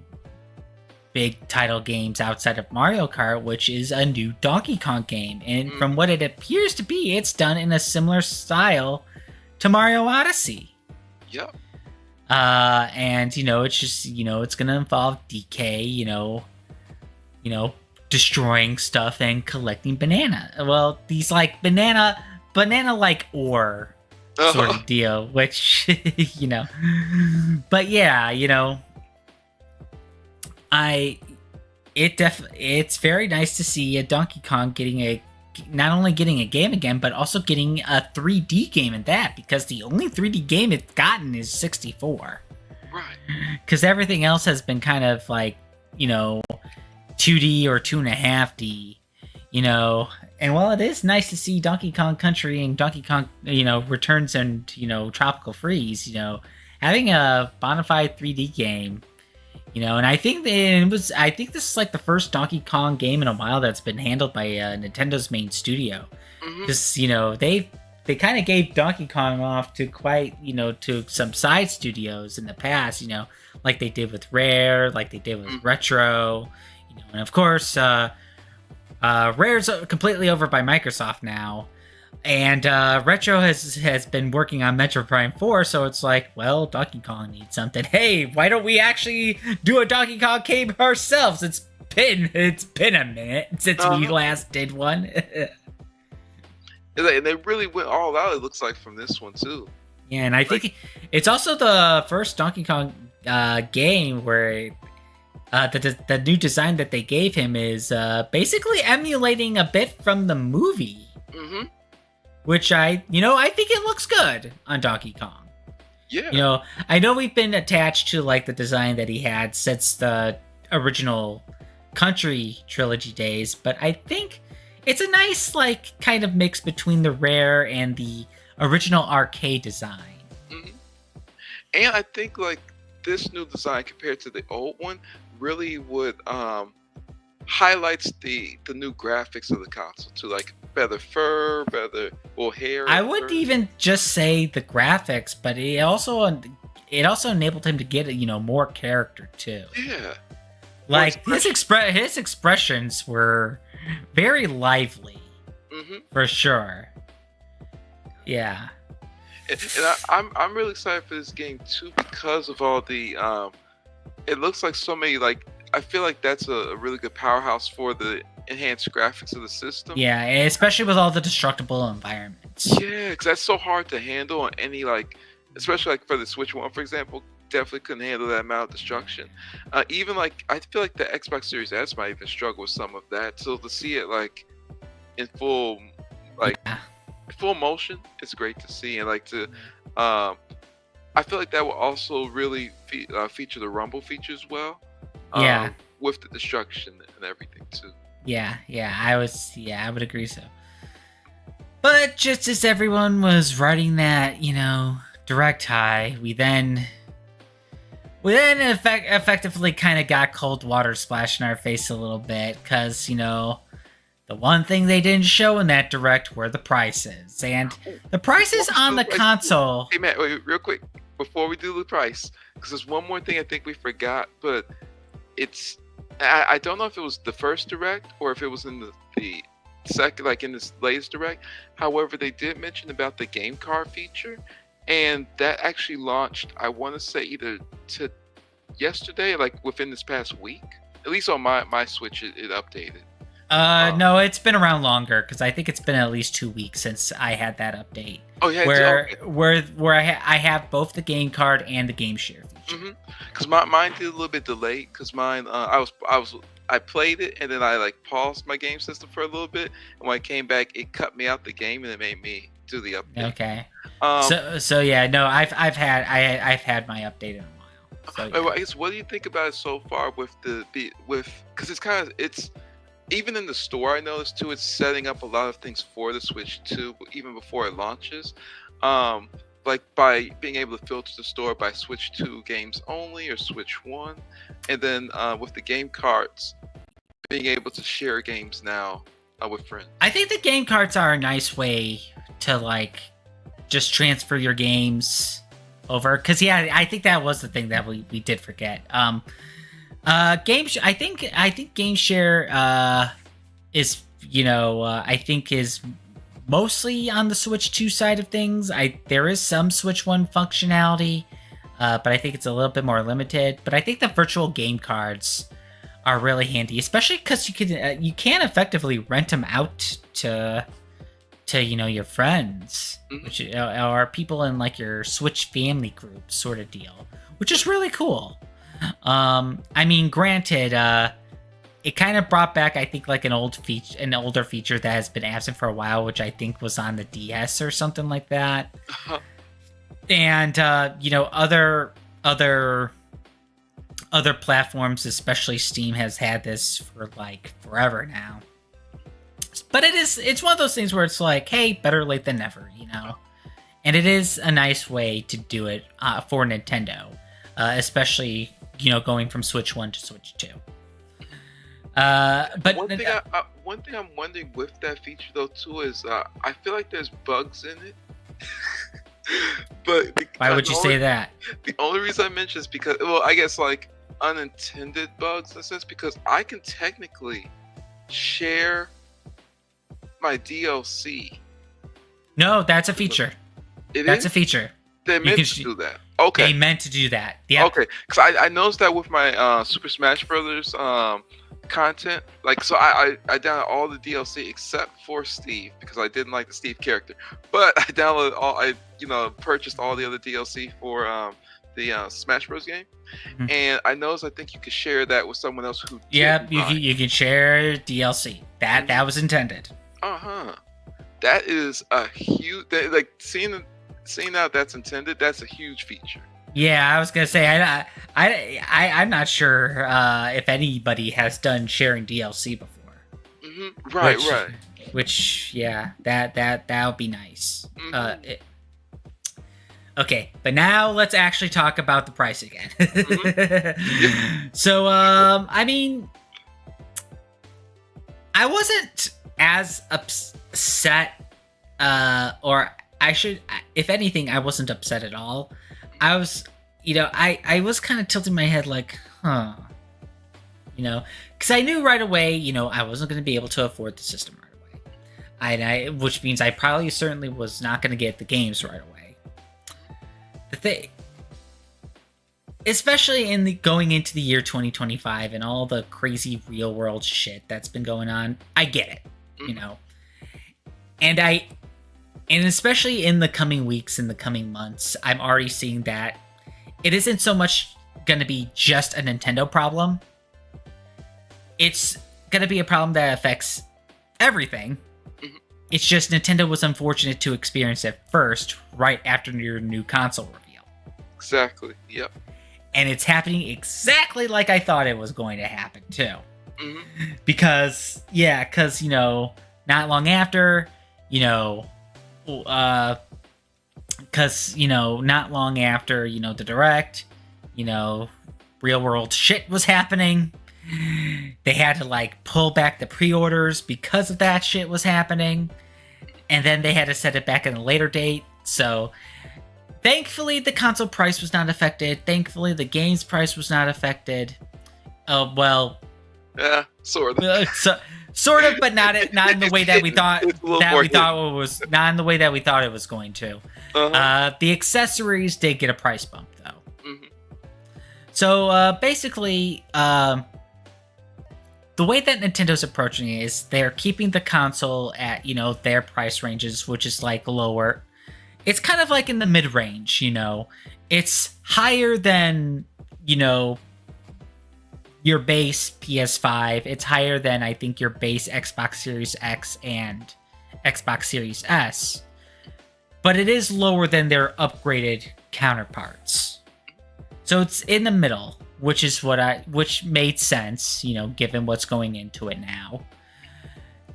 big title games outside of Mario Kart, which is a new Donkey Kong game. And from what it appears to be, it's done in a similar style to Mario Odyssey. Yep. And, you know, it's just, you know, it's going to involve DK, you know, destroying stuff and collecting banana. Well, these like banana like ore sort of deal, which you know. But yeah, you know, it's very nice to see a Donkey Kong not only getting a game again, but also getting a 3D game in that, because the only 3D game it's gotten is 64. Right. Because everything else has been kind of like, you know, 2D or 2.5D, you know, and while it is nice to see Donkey Kong Country and Donkey Kong, Returns and, Tropical Freeze, having a bona fide 3D game, and I think I think this is like the first Donkey Kong game in a while that's been handled by Nintendo's main studio. Because, they kind of gave Donkey Kong off to to some side studios in the past, like they did with Rare, like they did with Retro, and of course, Rare's completely over by Microsoft now, and Retro has been working on Metro Prime 4, so it's like, well, Donkey Kong needs something. Hey, why don't we actually do a Donkey Kong game ourselves? It's been a minute since we last did one. And they really went all out, it looks like, from this one too. Yeah, and I think it's also the first Donkey Kong game where the new design that they gave him is basically emulating a bit from the movie. Which I think it looks good on Donkey Kong. Yeah. I know we've been attached to like the design that he had since the original Country trilogy days, but I think it's a nice like kind of mix between the Rare and the original arcade design. And I think like this new design compared to the old one really would highlights the new graphics of the console to like better fur, better hair. I wouldn't even just say the graphics, but it also enabled him to get more character too. Yeah. Like his expressions were very lively, for sure. Yeah, and I'm really excited for this game too because of all the it looks like so many like I feel like that's a really good powerhouse for the enhanced graphics of the system. Yeah, especially with all the destructible environments. Yeah, because that's so hard to handle on any like, especially like for the Switch One, for example. Definitely couldn't handle that amount of destruction. Even like I feel like the Xbox Series S might even struggle with some of that. So to see it like in full motion, it's great to see. And like to, I feel like that will also really feature the rumble features well. With the destruction and everything too. Yeah, I would agree so. But just as everyone was writing that, direct high, we then effectively kind of got cold water splashed in our face a little bit, because, the one thing they didn't show in that direct were the prices. And the prices on the console... Hey, Matt, wait, real quick, before we do the price, because there's one more thing I think we forgot, but it's... I don't know if it was the first direct, or if it was in the second, like in this latest direct. However, they did mention about the game card feature, and that actually launched, I want to say either to yesterday, like within this past week. At least on my Switch, it updated. No, it's been around longer, because I think it's been at least 2 weeks since I had that update. Oh yeah, where I have both the game card and the game share feature. Because mine did a little bit delayed. Because mine, I played it and then I like paused my game system for a little bit, and when I came back, it cut me out the game and it made me do the update. Okay. So yeah, no, I've had my update in a while. So, yeah. I guess what do you think about it so far with because it's even in the store, I noticed too, it's setting up a lot of things for the Switch 2 even before it launches. Like by being able to filter the store by Switch 2 games only or Switch 1, and then with the game cards, being able to share games now with friends. I think the game cards are a nice way to like just transfer your games over, because I think that was the thing that we did forget. I think game share is I think is mostly on the Switch 2 side of things. There is some Switch 1 functionality, but I think it's a little bit more limited. But I think the virtual game cards are really handy, especially because you can effectively rent them out to your friends, which are people in like your Switch family group sort of deal, which is really cool. I mean, granted, it kind of brought back, I think, like an older feature that has been absent for a while, which I think was on the DS or something like that. And other platforms, especially Steam, has had this for like forever now. But it's one of those things where it's like, hey, better late than never, you know. And it is a nice way to do it for Nintendo, especially, you know, going from Switch 1 to Switch 2. But one thing I'm wondering with that feature though too is I feel like there's bugs in it. But why would you say that? The only reason I mention is because, well, I guess like unintended bugs in a sense, because I can technically share my DLC. No, that's a feature. That's a feature. They meant to do that. Okay. They meant to do that. Yeah. Okay. Because I noticed that with my Super Smash Brothers content, like, so I downloaded all the DLC except for Steve because I didn't like the Steve character. But I downloaded purchased all the other DLC for the Smash Bros game, and I noticed I think you could share that with someone else who. Yep, you can share DLC. That was intended. That is a huge like seeing out that's intended. That's a huge feature. Yeah, I was gonna say I'm not sure if anybody has done sharing DLC before. Right. Which yeah, that would be nice. Okay, but now let's actually talk about the price again. So I mean, I wasn't as upset, or if anything, I wasn't upset at all. I was, I was kind of tilting my head like, because I knew right away, I wasn't going to be able to afford the system right away. Which means I probably certainly was not going to get the games right away. The thing, especially going into the year 2025 and all the crazy real world shit that's been going on, I get it, and especially in the coming weeks and the coming months, I'm already seeing that it isn't so much going to be just a Nintendo problem. It's going to be a problem that affects everything. It's just Nintendo was unfortunate to experience it first, right after your new console reveal. Exactly, yep. And it's happening exactly like I thought it was going to happen, too. Because, not long after, not long after, the Direct, real world shit was happening. They had to, pull back the pre-orders because of that shit was happening. And then they had to set it back at a later date. So, thankfully, the console price was not affected. Thankfully, the game's price was not affected. Yeah, sort of. Sort of, but not in the way that we thought it was. Not in the way that we thought it was going to. The accessories did get a price bump, though. So basically, the way that Nintendo's approaching it is they're keeping the console at their price ranges, which is lower. It's kind of in the mid range. It's higher than your base PS5. It's higher than, I think, your base Xbox Series X and Xbox Series S. But it is lower than their upgraded counterparts. So it's in the middle, which made sense, given what's going into it now.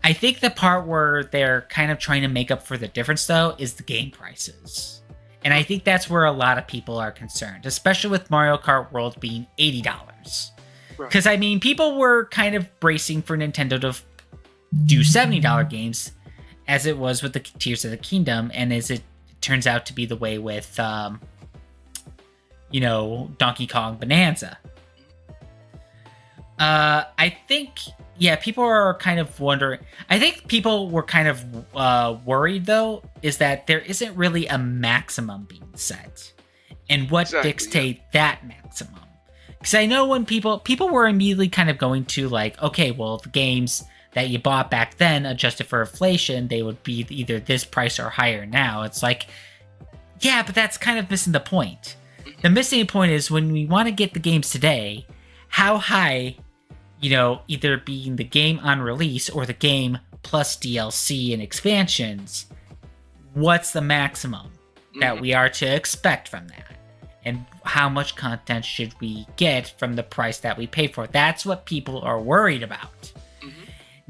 I think the part where they're kind of trying to make up for the difference, though, is the game prices. And I think that's where a lot of people are concerned, especially with Mario Kart World being $80. Because, people were kind of bracing for Nintendo to do $70 games, as it was with the Tears of the Kingdom, and as it turns out to be the way with, Donkey Kong Bonanza. I think, people are kind of wondering. I think people were kind of worried, though, is that there isn't really a maximum being set. And what dictates that maximum? Because I know when people were immediately kind of going to okay, well, the games that you bought back then, adjusted for inflation, they would be either this price or higher now. It's yeah, but that's kind of missing the point. The missing point is when we want to get the games today, how high, either being the game on release or the game plus DLC and expansions, what's the maximum that we are to expect from that? And how much content should we get from the price that we pay for? That's what people are worried about.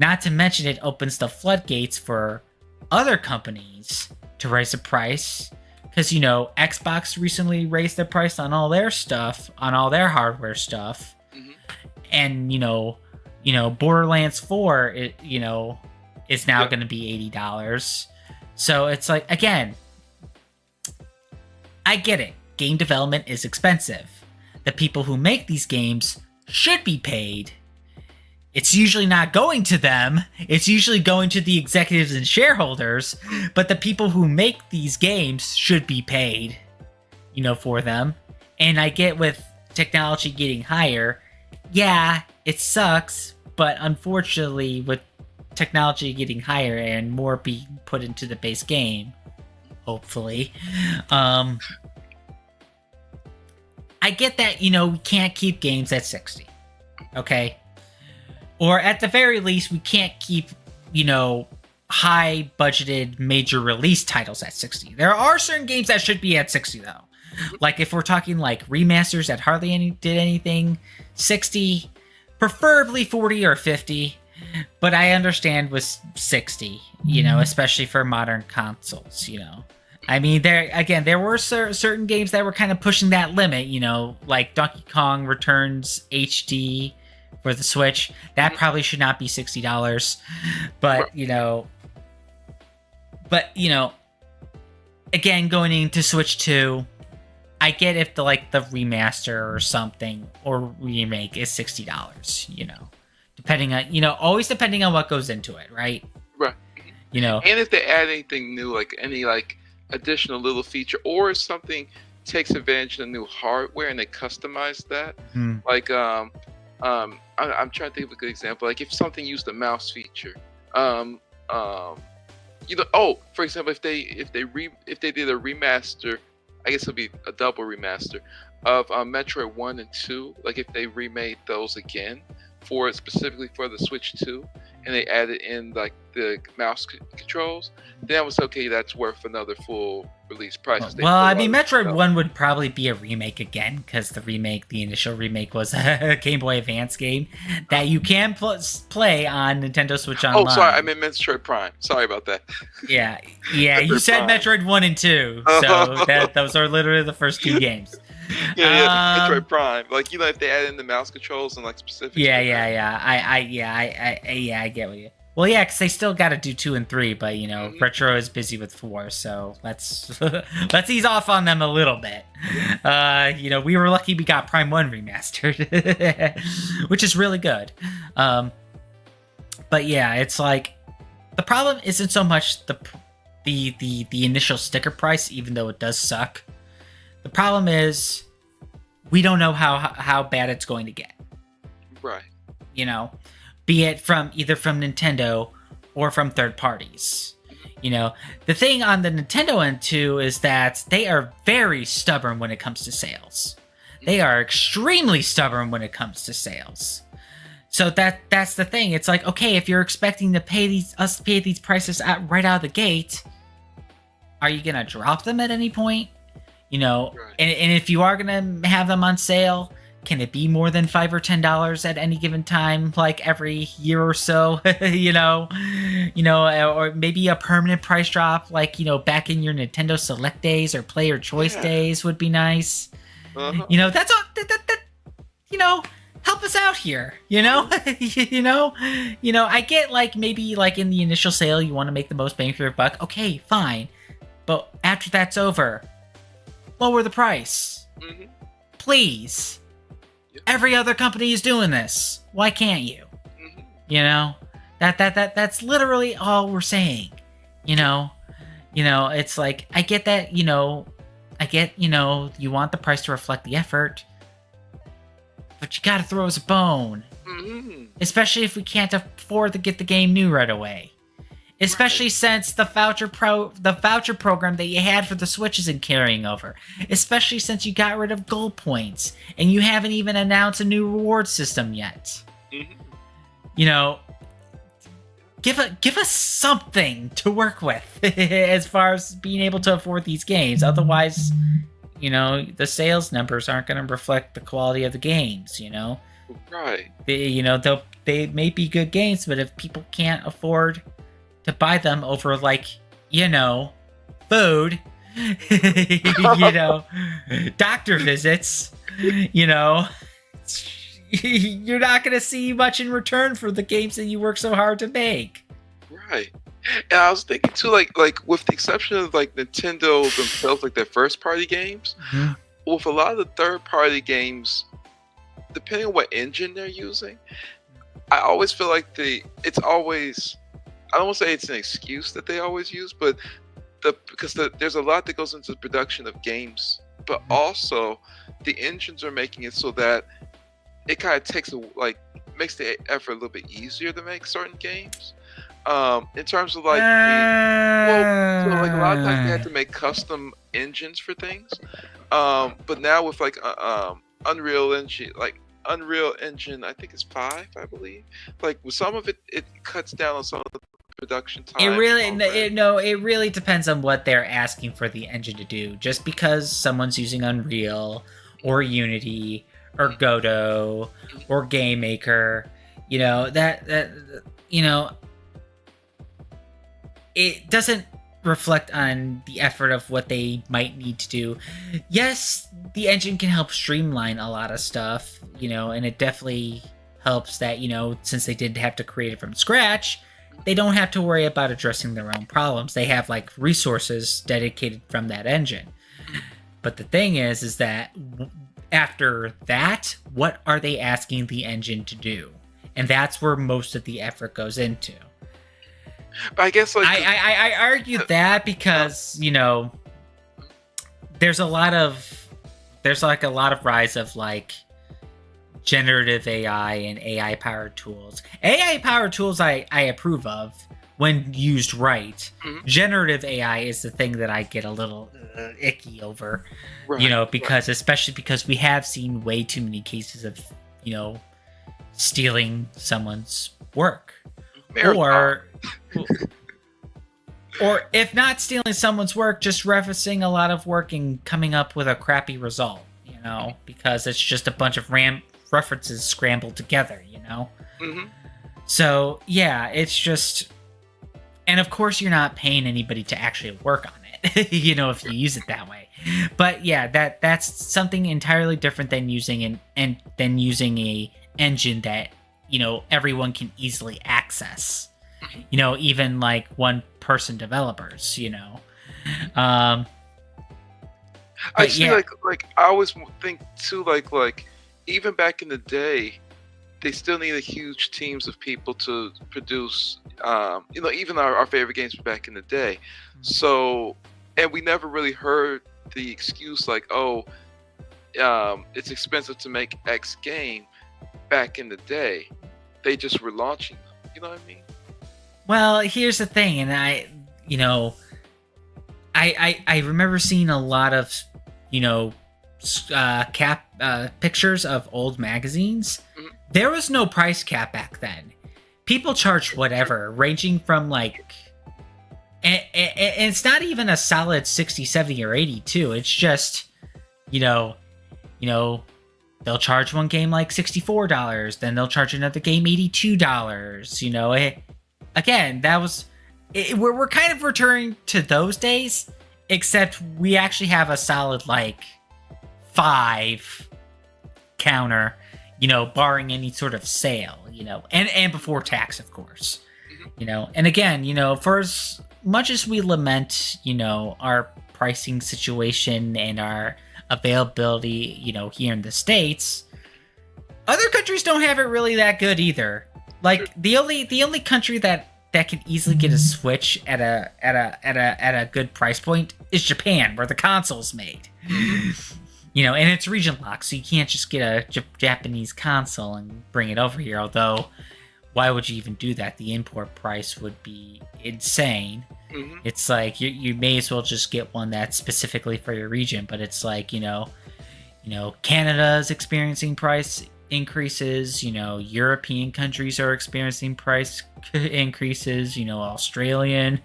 Not to mention it opens the floodgates for other companies to raise the price. Because, Xbox recently raised their price on all their stuff, on all their hardware stuff. Mm-hmm. And, Borderlands 4, is now going to be $80. So it's like, again, I get it. Game development is expensive. The people who make these games should be paid. It's usually not going to them. It's usually going to the executives and shareholders. But the people who make these games should be paid, for them. And I get with technology getting higher, yeah, it sucks. But unfortunately, with technology getting higher and more being put into the base game, hopefully, I get that, we can't keep games at 60. Okay? Or at the very least, we can't keep, high budgeted major release titles at 60. There are certain games that should be at 60 though. Like if we're talking like remasters that hardly did anything, 60, preferably 40 or 50. But I understand with 60, especially for modern consoles, I mean, there were certain games that were kind of pushing that limit, like Donkey Kong Returns HD for the Switch. That probably should not be $60. But, again, going into Switch 2, I get if the remaster or something or remake is $60, depending on, always depending on what goes into it, right? Right. And if they add anything new, like any additional little feature, or if something takes advantage of the new hardware and they customize that, like I'm trying to think of a good example. Like if something used the mouse feature, for example, if they did a remaster, I guess it'll be a double remaster of Metroid 1 and 2. Like if they remade those again specifically for the Switch 2, and they added in like the mouse controls, then I was okay. That's worth another full release price. Well, I mean, Metroid 1 would probably be a remake again, because the initial remake was a Game Boy Advance game that you can play on Nintendo Switch Online. Oh, sorry, I meant Metroid Prime. Sorry about that. Yeah, you said Prime. Metroid 1 and 2, so those are literally the first two games. Yeah, Metroid Prime. Like, if they add in the mouse controls and specific. Yeah. I get what you. Well, yeah, because they still got to do 2 and 3, but Retro is busy with 4, so let's ease off on them a little bit. We were lucky we got Prime 1 remastered, which is really good. But yeah, it's like the problem isn't so much the initial sticker price, even though it does suck. The problem is we don't know how bad it's going to get. Right. Be it either from Nintendo or from third parties. The thing on the Nintendo end too is that they are very stubborn when it comes to sales. They are extremely stubborn when it comes to sales. So that's the thing. It's like, okay, if you're expecting to pay these prices right out of the gate, are you gonna drop them at any point? Right. And if you are gonna have them on sale, can it be more than $5 or $10 at any given time, like every year or so? Or maybe a permanent price drop, like back in your Nintendo Select days or Player Choice days would be nice. Uh-huh. That's all. Help us out here. I get maybe in the initial sale you want to make the most bang for your buck. Okay, fine, but after that's over, lower the price, please. Yep. Every other company is doing this. Why can't you? That's literally all we're saying. It's like, I get that. I get you want the price to reflect the effort, but you gotta throw us a bone, especially if we can't afford to get the game new right away. Especially since the voucher program that you had for the Switch isn't carrying over. Especially since you got rid of gold points and you haven't even announced a new reward system yet. Give us something to work with as far as being able to afford these games. Otherwise, the sales numbers aren't going to reflect the quality of the games. Right. they may be good games, but if people can't afford to buy them over, like, you know, food, you know, doctor visits, you know, you're not going to see much in return for the games that you work so hard to make. Right. And I was thinking too, like with the exception of like Nintendo themselves, like their first party games, with a lot of the third party games, depending on what engine they're using, I always feel like it's always, I don't want to say it's an excuse that they always use, but because there's a lot that goes into the production of games, but also the engines are making it so that it kind of makes the effort a little bit easier to make certain games. In terms of like, so like a lot of times they had to make custom engines for things. But now with like Unreal Engine, I think it's 5, I believe. Like with some of it, it cuts down on some of the production time. It really depends on what they're asking for the engine to do. Just because someone's using Unreal or Unity or Godot or Game Maker, you know, that you know, it doesn't reflect on the effort of what they might need to do. Yes, the engine can help streamline a lot of stuff, you know, and it definitely helps that, you know, since they did have to create it from scratch, they don't have to worry about addressing their own problems. They have like resources dedicated from that engine. But the thing is that after that, what are they asking the engine to do? And that's where most of the effort goes into. But I guess like I argue that because, you know, there's like a lot of rise of like generative AI and AI powered tools. AI powered tools I approve of when used right. Generative AI is the thing that I get a little icky over, you know, because especially because we have seen way too many cases of, you know, stealing someone's work. Or if not stealing someone's work, just referencing a lot of work and coming up with a crappy result, you know, because it's just a bunch of references scrambled together, you know? So, yeah, it's just... And of course you're not paying anybody to actually work on it, you know, if you use it that way. But yeah, that's something entirely different than using a engine that, you know, everyone can easily access. You know, even like one-person developers, you know. I just feel like I always think too, like even back in the day, they still needed huge teams of people to produce, you know, even our favorite games from back in the day. So, and we never really heard the excuse like, oh, it's expensive to make X game. Back in the day, they just were launching them. You know what I mean? Well, here's the thing, and I remember seeing a lot of, you know, pictures of old magazines. There was no price cap back then. People charged whatever, ranging from like, and it's not even a solid 60, 70, or 80 too. It's just, you know, they'll charge one game like $64, then they'll charge another game $82. You know, again, that was we're kind of returning to those days, except we actually have a solid like 5 counter, you know, barring any sort of sale, you know, and before tax, of course, you know. And again, you know, for as much as we lament, you know, our pricing situation and our availability, you know, here in the States, other countries don't have it really that good either. Like the only country that can easily get a Switch at a good price point is Japan, where the console's made. You know, and it's region locked, so you can't just get a Japanese console and bring it over here. Although, why would you even do that? The import price would be insane. It's like you may as well just get one that's specifically for your region. But it's like, you know, Canada's experiencing price increases. You know, European countries are experiencing price increases. You know, Australian,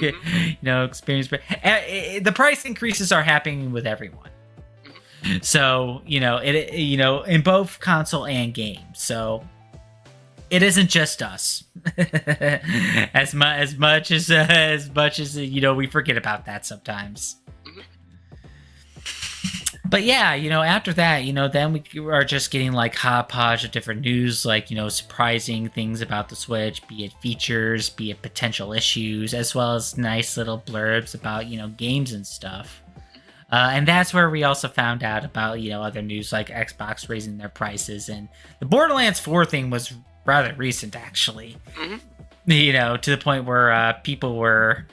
you know, the price increases are happening with everyone. So, you know, it in both console and game. So, it isn't just us. as much as we forget about that sometimes. Mhm. But yeah, after that, then we are just getting like hodgepodge of different news, like, surprising things about the Switch, be it features, be it potential issues, as well as nice little blurbs about, games and stuff. And that's where we also found out about, other news like Xbox raising their prices. And the Borderlands 4 thing was rather recent, actually. Mhm. To the point where people were,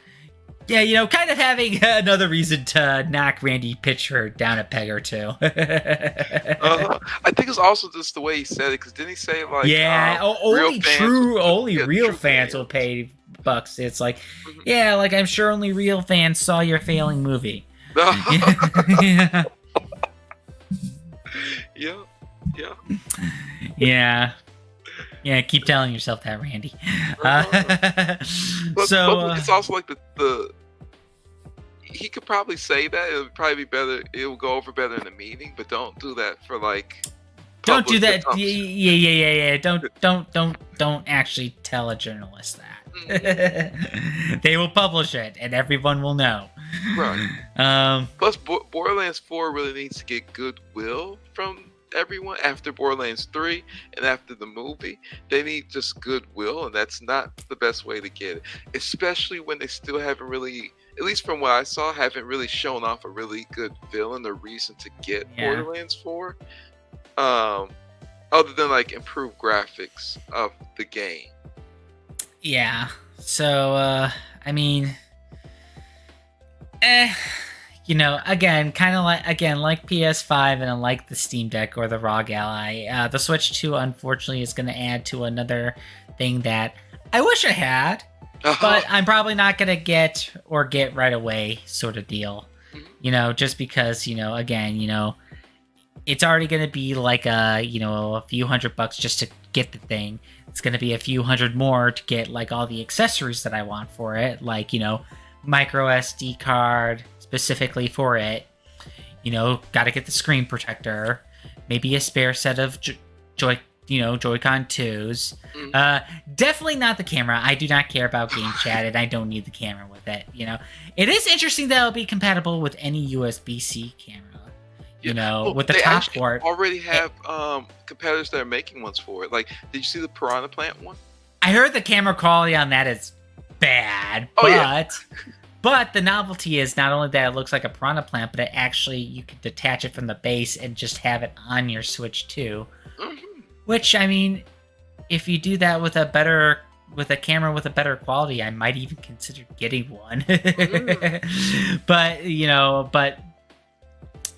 kind of having another reason to knock Randy Pitchford down a peg or two. I think it's also just the way he said it, because didn't he say like, Yeah, real fans will- only yeah, real true fans will pay bucks. It's like, Mhm. yeah, like I'm sure only real fans saw your failing movie. yeah, yeah. yeah. Yeah, keep telling yourself that, Randy. But So, it's also like the he could probably say that it would probably be better. It will go over better in a meeting, but don't do that for like. don't do public that. consumption. Yeah. Don't actually tell a journalist that. They will publish it, and everyone will know. Right. Plus, Borderlands 4 really needs to get goodwill from everyone after Borderlands 3 and after the movie. They need just goodwill, and that's not the best way to get it. Especially when they still haven't really, at least from what I saw, haven't really shown off a really good villain or reason to get Yeah. Borderlands 4. Other than like improved graphics of the game. Yeah. So, I mean, again, kind of like PS5 and like the Steam Deck or the ROG Ally, the Switch 2 unfortunately is going to add to another thing that I wish I had, but I'm probably not going to get right away sort of deal. Just because, again, it's already going to be like a few $100 just to get the thing. It's going to be a few $100 more to get like all the accessories that I want for it, like, micro SD card specifically for it. Got to get the screen protector, maybe a spare set of Joy-Con 2s. Definitely not the camera. I do not care about game chat, and I don't need the camera with it. It is interesting that it'll be compatible with any USB-C camera. With the they top actually port. already have competitors that are making ones for it. Like, did you see the Piranha Plant one? I heard the camera quality on that is bad, but the novelty is not only that it looks like a Piranha Plant, but you can detach it from the base and just have it on your Switch too. Mm-hmm. Which, I mean, if you do that with a camera with a better quality, I might even consider getting one. But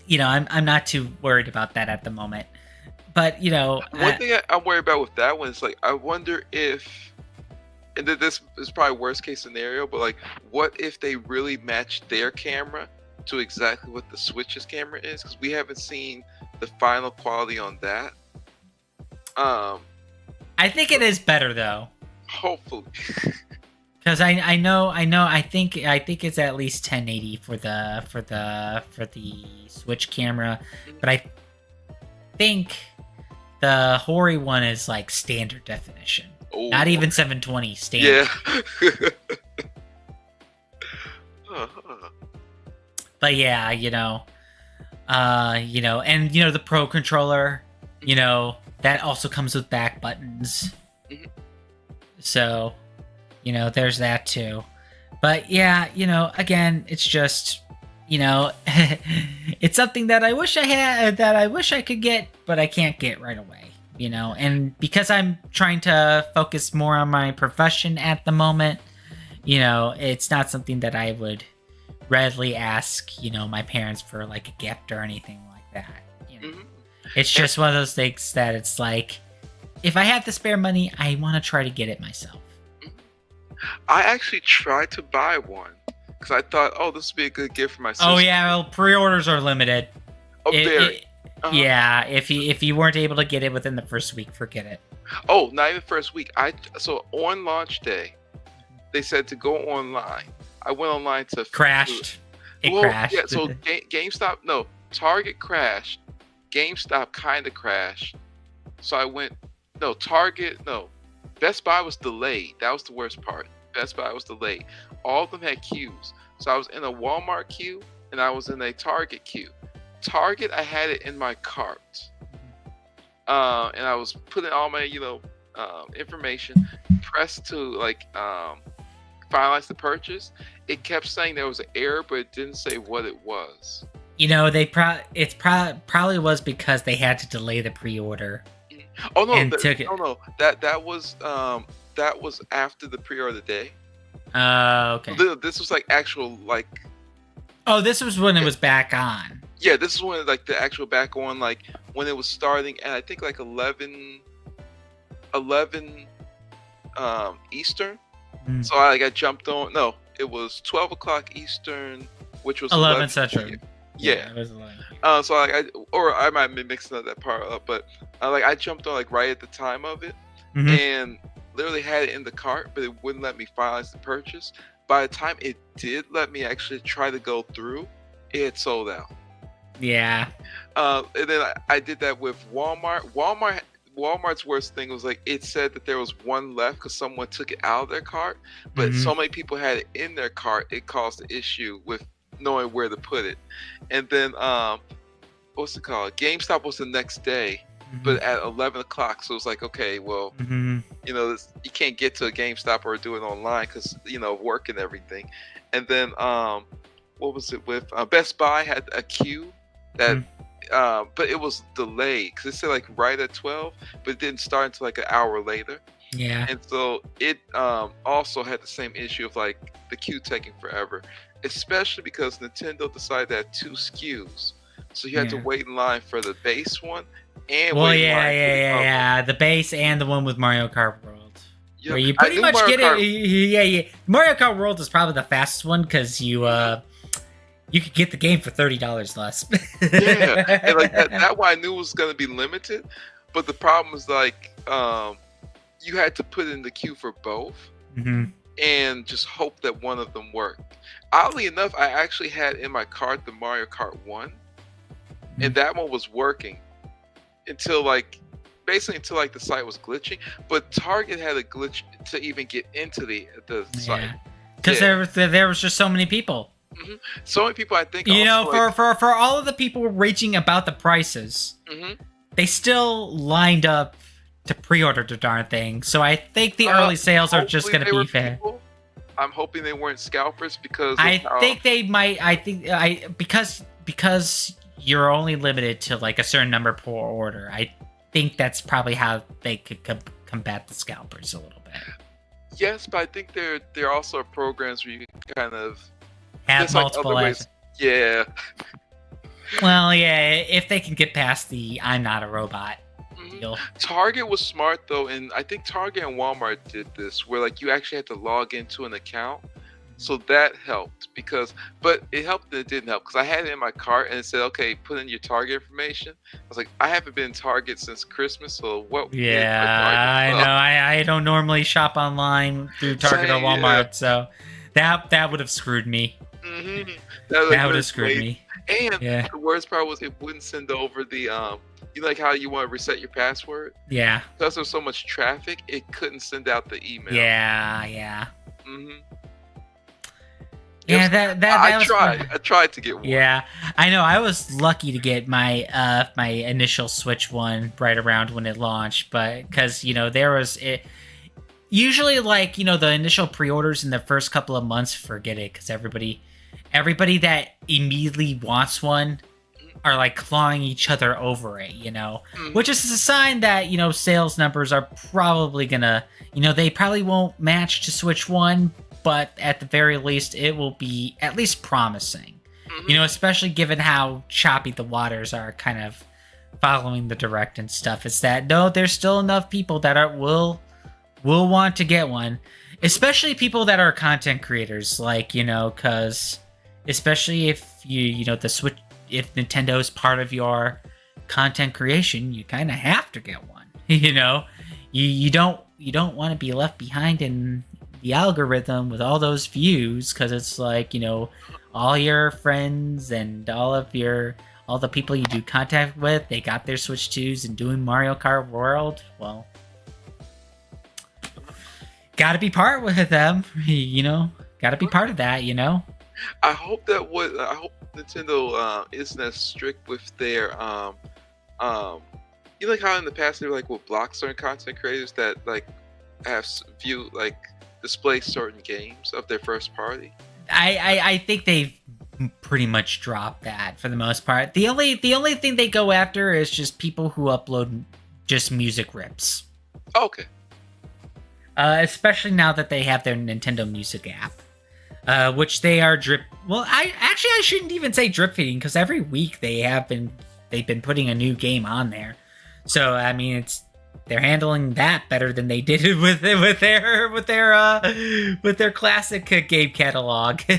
I'm not too worried about that at the moment. But one thing I'm worried about with that one is like, I wonder if, and this is probably worst case scenario, but like, what if they really match their camera to exactly what the Switch's camera is? Because we haven't seen the final quality on that. I think it is better though. Hopefully. Because I think it's at least 1080 for the Switch camera, but I think the Hori one is like standard definition, not even 720 standard. Yeah. But yeah, and the Pro controller, that also comes with back buttons. So, there's that too. But yeah, again, it's just, it's something that I wish I had, that I wish I could get, but I can't get right away, and because I'm trying to focus more on my profession at the moment, it's not something that I would readily ask, my parents for like a gift or anything like that. It's just one of those things that it's like, if I have the spare money, I want to try to get it myself. I actually tried to buy one because I thought, this would be a good gift for my sister. Oh yeah, well, pre-orders are limited. Very. Yeah, if you weren't able to get it within the first week, forget it. Oh, not even first week. So on launch day, they said to go online. I went online to crashed. Crashed. Yeah. So GameStop, no, Target crashed. GameStop kind of crashed. So I went, no, Target, no. Best Buy was delayed. That was the worst part. Best Buy was delayed. All of them had queues. So I was in a Walmart queue and I was in a Target queue. Target, I had it in my cart. And I was putting all my, information, pressed to finalize the purchase. It kept saying there was an error, but it didn't say what it was. Probably was because they had to delay the pre-order. Oh no! No. That was after the pre-order day. Okay. This was actual. Oh, this was when it was back on. Yeah, this is when the actual back on, when it was starting at I think 11 Eastern. Mm. So I jumped on. No, it was 12 o'clock Eastern, which was 11 Central. Yeah. It was 11. So I might be mixing that part up, but I jumped on right at the time of it, mm-hmm. and literally had it in the cart, but it wouldn't let me finalize the purchase. By the time it did let me actually try to go through, it had sold out. Yeah. And then I did that with Walmart. Walmart's worst thing was it said that there was one left because someone took it out of their cart, but mm-hmm. so many people had it in their cart, it caused an issue with knowing where to put it. And then what's it called? GameStop was the next day, mm-hmm. but at 11 o'clock. So it was okay, well, mm-hmm. You can't get to a GameStop or do it online because work and everything. And then what was it with Best Buy had a queue that. Mm-hmm. But it was delayed because it said right at 12, but it didn't start until an hour later. Yeah. And so it also had the same issue of the queue taking forever, especially because Nintendo decided to have 2 SKUs. So you had to wait in line for the base one and the base and the one with Mario Kart World. Yep. Where you pretty much get it. Yeah. Mario Kart World is probably the fastest one because you could get the game for $30 less. Yeah, and that one I knew was going to be limited, but the problem was you had to put in the queue for both, mm-hmm. and just hope that one of them worked. Oddly enough, I actually had in my cart the Mario Kart 1, mm-hmm. and that one was working until basically until the site was glitching. But Target had a glitch to even get into the site because there was just so many people. Mm-hmm. So many people, I think, for all of the people raging about the prices, mm-hmm. they still lined up to pre-order the darn thing. So I think the early sales are just going to be fair. I'm hoping they weren't scalpers because think they might. Because you're only limited to a certain number per order. I think that's probably how they could combat the scalpers a little bit. Yes, but I think there also are programs where you kind of have multiple ways. Yeah. Well, yeah, if they can get past the I'm not a robot deal. Target was smart though, and I think Target and Walmart did this where you actually had to log into an account. So that helped but it helped and it didn't help because I had it in my cart and it said, okay, put in your Target information. I was I haven't been in Target since Christmas, so what? Yeah, I know. I don't normally shop online through Target or Walmart, so that would have screwed me. Mm-hmm. That would have screwed me. And the worst part was it wouldn't send over the how you want to reset your password. Yeah. Because there's so much traffic, it couldn't send out the email. Yeah. Mm-hmm. Yeah, I tried to get one. Yeah, I know. I was lucky to get my my initial Switch one right around when it launched, but because there was it. Usually, the initial pre-orders in the first couple of months, forget it, because everybody that immediately wants one are clawing each other over it, which is a sign that sales numbers are probably gonna, they probably won't match to Switch 1, but at the very least, it will be at least promising, mm-hmm. Especially given how choppy the waters are, kind of following the Direct and stuff. It's that no, there's still enough people that will want to get one, especially people that are content creators, because especially if the Switch, if Nintendo is part of your content creation, you kind of have to get one. You don't want to be left behind in the algorithm with all those views, because it's all your friends and all the people you do contact with, they got their Switch 2s and doing Mario Kart World. Well, Gotta be part with them, Gotta be part of that, I hope I hope Nintendo isn't as strict with their you know, like how in the past they were like will block certain content creators that like view like display certain games of their first party. I think they've pretty much dropped that for the most part. The only thing they go after is just people who upload just music rips. Okay. Especially now that they have their Nintendo Music app, which they are drip. Well, I shouldn't even say drip feeding because every week they've been putting a new game on there. So I mean, they're handling that better than they did with their classic game catalog. Or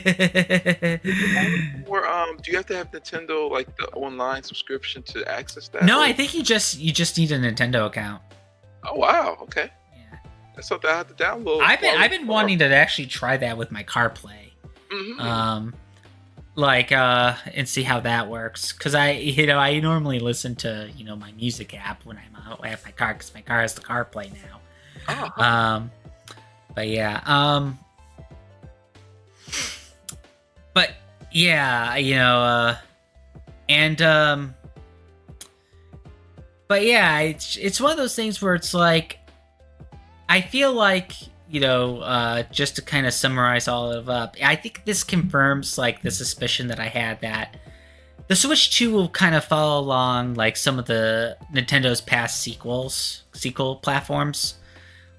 do you have to have Nintendo like the online subscription to access that? No, I think you just need a Nintendo account. Oh wow, okay. Yeah. That's something I have to download. I've been wanting to actually try that with my CarPlay. Mm-hmm. And see how that works, because I normally listen to my music app when I'm out at my car, because my car has the CarPlay now. Oh. But yeah, but yeah, but yeah, it's one of those things where it's like, I feel like, just to kind of summarize all of it up, I think this confirms like the suspicion that I had that the Switch 2 will kind of follow along like some of the Nintendo's past sequel platforms.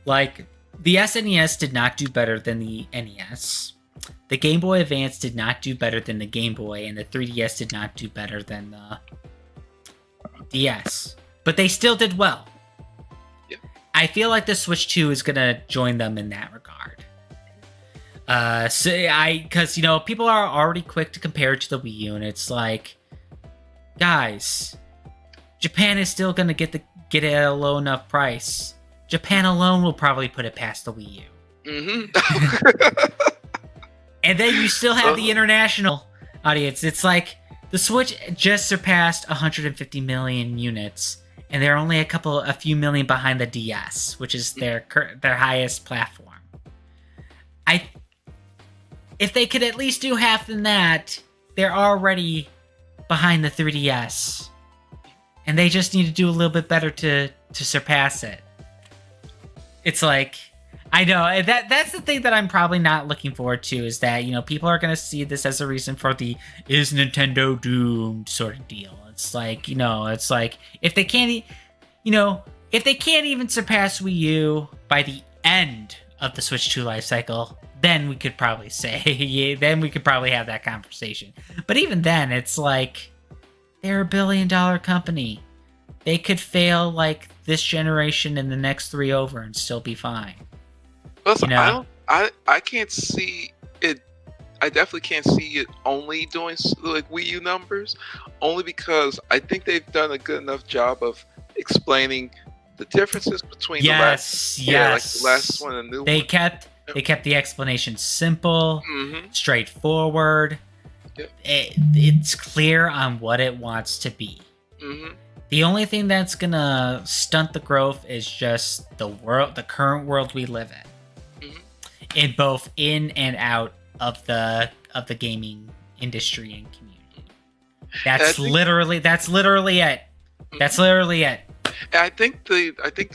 Like the SNES did not do better than the NES. The Game Boy Advance did not do better than the Game Boy, and the 3DS did not do better than the DS. But they still did well. I feel like the Switch 2 is gonna join them in that regard. Because people are already quick to compare it to the Wii U, and it's like, guys, Japan is still gonna get it at a low enough price. Japan alone will probably put it past the Wii U. Mm-hmm. And then you still have the international audience. It's like the Switch just surpassed 150 million units. And they're only a few million behind the DS, which is their highest platform. If they could at least do half than that, they're already behind the 3DS, and they just need to do a little bit better to surpass it. It's like, I know that's the thing that I'm probably not looking forward to, is that people are going to see this as a reason for the "is Nintendo doomed" sort of deal. It's like, it's like if they can't even surpass Wii U by the end of the Switch 2 life cycle, then we could probably say, then we could probably have that conversation. But even then, it's like, they're $1 billion company. They could fail like this generation and the next 3 over and still be fine. Plus, I can't see it. I definitely can't see it only doing like Wii U numbers, only because I think they've done a good enough job of explaining the differences between the last one and the new one. They kept the explanation simple, straightforward. Yep. It's clear on what it wants to be. Mm-hmm. The only thing that's gonna stunt the growth is just the current world we live in, in both in and out of the gaming industry and community. That's literally it. That's literally it. And I think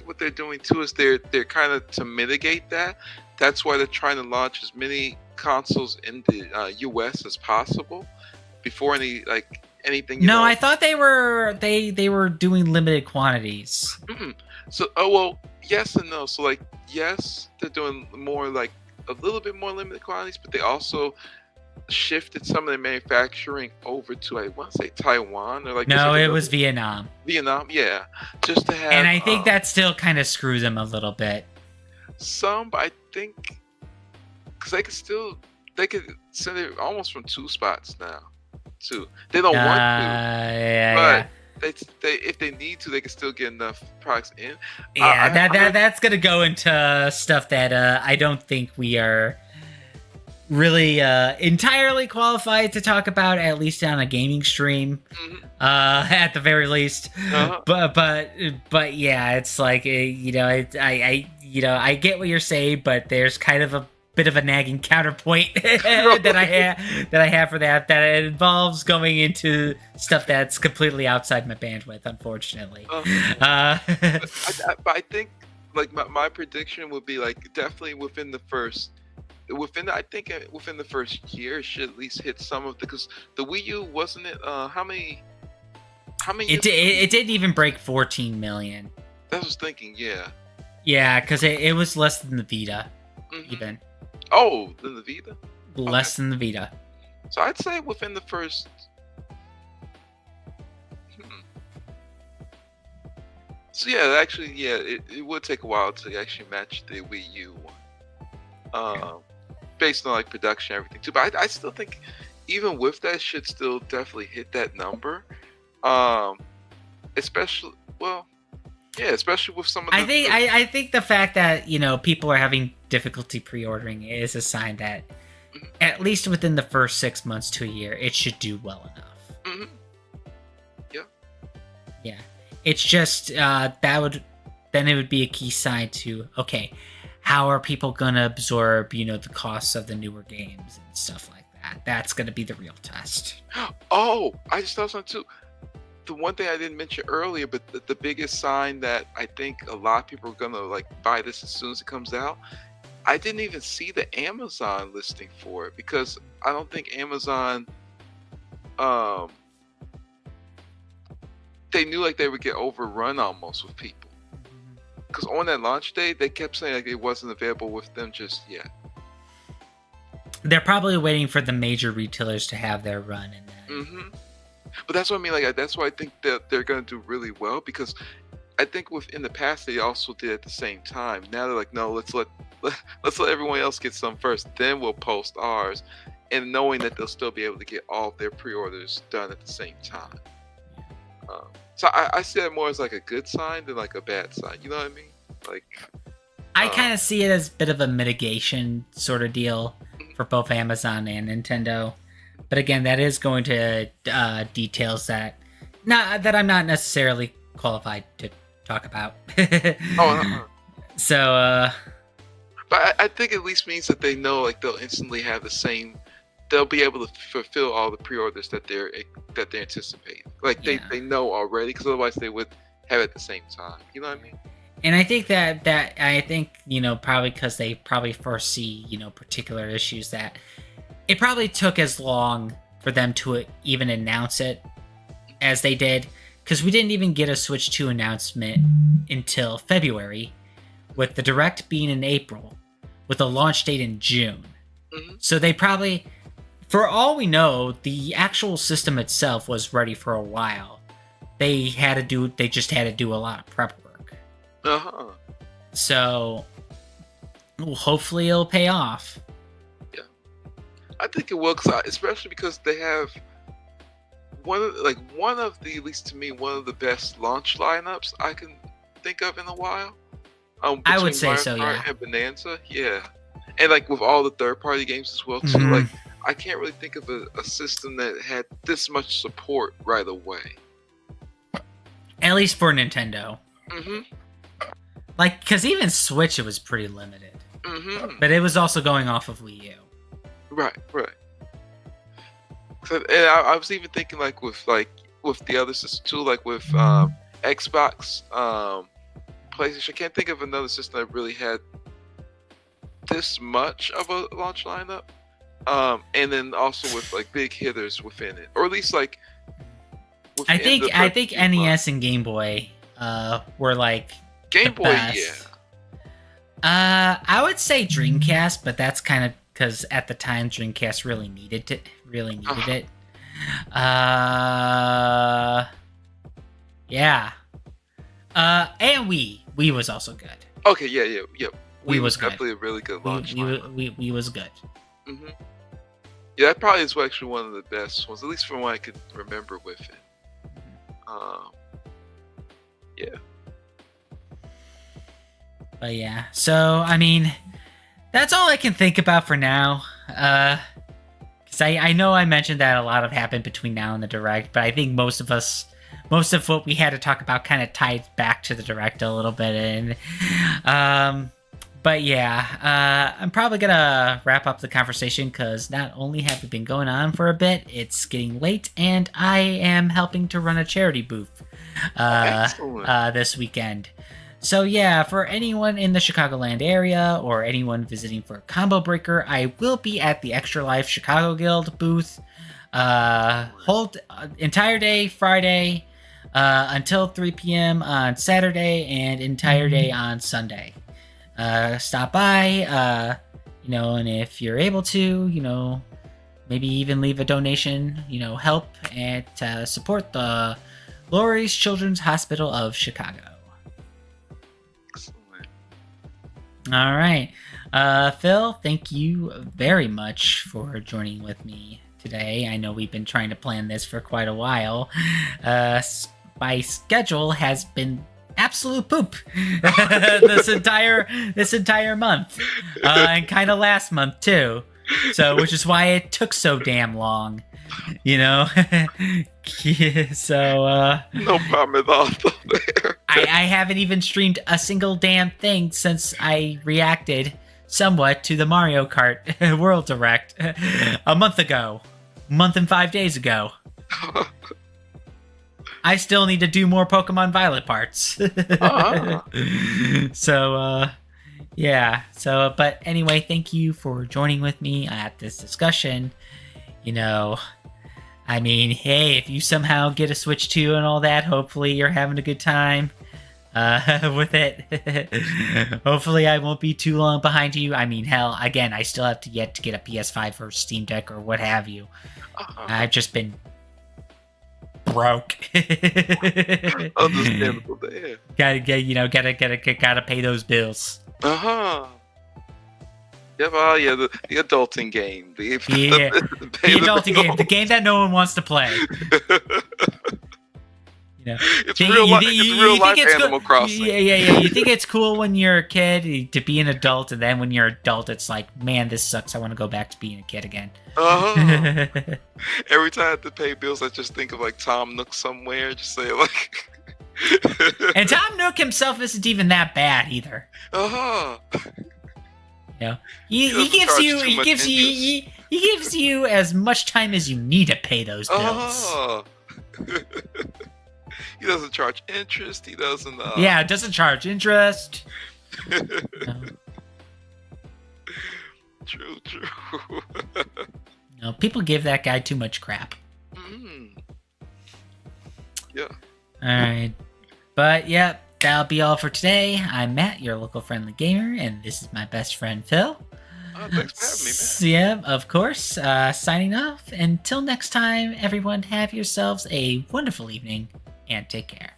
what they're doing too is they're kind of to mitigate that. That's why they're trying to launch as many consoles in the US as possible before anything. I thought they were doing limited quantities. Mm-hmm. So yes and no. So like yes, they're doing more like a little bit more limited quantities, but they also shifted some of their manufacturing over to, I want to say, Taiwan, or like it was Vietnam. Vietnam, yeah, just to have. And I think that still kind of screws them a little bit. But I think because they could send it almost from 2 spots now. Too, they don't want to, but they if they need to, they can still get enough products in. Yeah, that's gonna go into stuff that I don't think we are really entirely qualified to talk about, at least on a gaming stream, at the very least. But yeah, it's like I get what you're saying, but there's kind of a bit of a nagging counterpoint that I have for that it involves going into stuff that's completely outside my bandwidth, unfortunately. But I think like my prediction would be like definitely within the first year it should at least hit some of because the Wii U wasn't it how many it didn't even break 14 million. That was thinking, yeah, because it was less than the Vita. Even than the Vita, less than the Vita. So I'd say within the first So yeah, actually, it would take a while to actually match the Wii U one, based on like production and everything too. But I still think, even with that, should still definitely hit that number. Especially with some of the. I think the fact that people are having difficulty pre-ordering is a sign that at least within the first 6 months to a year, it should do well enough. Yeah. It's just it would be a key sign to, okay, how are people gonna absorb the costs of the newer games and stuff like that. That's gonna be the real test. I just thought something too. The one thing I didn't mention earlier, but the biggest sign that I think a lot of people are gonna like buy this as soon as it comes out, I didn't even see the Amazon listing for it because I don't think Amazon they knew like they would get overrun almost with people. Because on that launch day, they kept saying like it wasn't available with them just yet. They're probably waiting for the major retailers to have their run in that. But that's what I mean. Like that's why I think that they're gonna do really well because I think in the past they also did at the same time. Now they're like, no, let's let everyone else get some first, then we'll post ours, and knowing that they'll still be able to get all of their pre-orders done at the same time. So I see that more as like a good sign than like a bad sign. You know what I mean? Like I kind of see it as a bit of a mitigation sort of deal for both Amazon and Nintendo. But again, that is going to details that I'm not necessarily qualified to talk about. So but I think at least means that they know like they'll instantly have the same. They'll be able to fulfill all the pre-orders that they're anticipating. Like they know already, because otherwise they would have it at the same time. You know what I mean? And I think that probably because they probably foresee particular issues that it probably took as long for them to even announce it as they did, because we didn't even get a Switch 2 announcement until February, with the Direct being in April, with a launch date in June. So they probably, for all we know, the actual system itself was ready for a while. They just had to do a lot of prep work. So hopefully it'll pay off. Yeah, I think it will, especially because they have one of the, at least to me, one of the best launch lineups I can think of in a while. I would say Mario so, Kart yeah. And Bonanza, yeah. And like with all the third-party games as well too. Like I can't really think of a system that had this much support right away. At least for Nintendo. Like, because even Switch, it was pretty limited. But it was also going off of Wii U. Right. And I was even thinking like with the other system too, like with Xbox, PlayStation. I can't think of another system that really had this much of a launch lineup. And then also with like big hitters within it, or at least like. I think NES and Game Boy were like Game Boy, best. Yeah. I would say Dreamcast, but that's kind of because at the time Dreamcast really needed it. Yeah. And Wii was also good. Okay, yeah. Wii was definitely a really good launch. Wii was good. Yeah, that probably is actually one of the best ones, at least from what I could remember with it. Yeah. But yeah, so I mean, that's all I can think about for now. Because I know I mentioned that a lot have happened between now and the Direct, but I think most of what we had to talk about kind of tied back to the Direct a little bit. And But yeah, I'm probably gonna wrap up the conversation because not only have we been going on for a bit, it's getting late, and I am helping to run a charity booth this weekend. So yeah, for anyone in the Chicagoland area or anyone visiting for Combo Breaker, I will be at the Extra Life Chicago Guild booth. Whole entire day Friday until 3 p.m. on Saturday and entire day on Sunday. Stop by, and if you're able to, maybe even leave a donation, help and support the Lurie's Children's Hospital of Chicago. Excellent. All right. Phil, thank you very much for joining with me today. I know we've been trying to plan this for quite a while. My schedule has been absolute poop this entire month, and kind of last month too. So, which is why it took so damn long, So, no problem at all. There. I haven't even streamed a single damn thing since I reacted somewhat to the Mario Kart World Direct a month and 5 days ago. I still need to do more Pokemon Violet parts. So, yeah. So, but anyway, thank you for joining with me at this discussion. I mean, hey, if you somehow get a Switch 2 and all that, hopefully you're having a good time with it. Hopefully I won't be too long behind you. I mean, hell, again, I still have to yet to get a PS5 or Steam Deck or what have you. I've just been broke. Understandable there. Gotta pay those bills. Yep, the adulting game. The adulting game. The game that no one wants to play. It's real life Animal Crossing. Yeah. You think it's cool when you're a kid to be an adult, and then when you're an adult, it's like, man, this sucks. I want to go back to being a kid again. Every time I have to pay bills, I just think of like Tom Nook somewhere. Just say like. And Tom Nook himself isn't even that bad either. He gives you as much time as you need to pay those bills. He doesn't charge interest. He doesn't. It doesn't charge interest. True. No, people give that guy too much crap. Yeah. All right, but yeah, that'll be all for today. I'm Matt, your local friendly gamer, and this is my best friend Phil. Thanks for having me, man. Yeah, of course. Signing off. Until next time, everyone, have yourselves a wonderful evening and take care.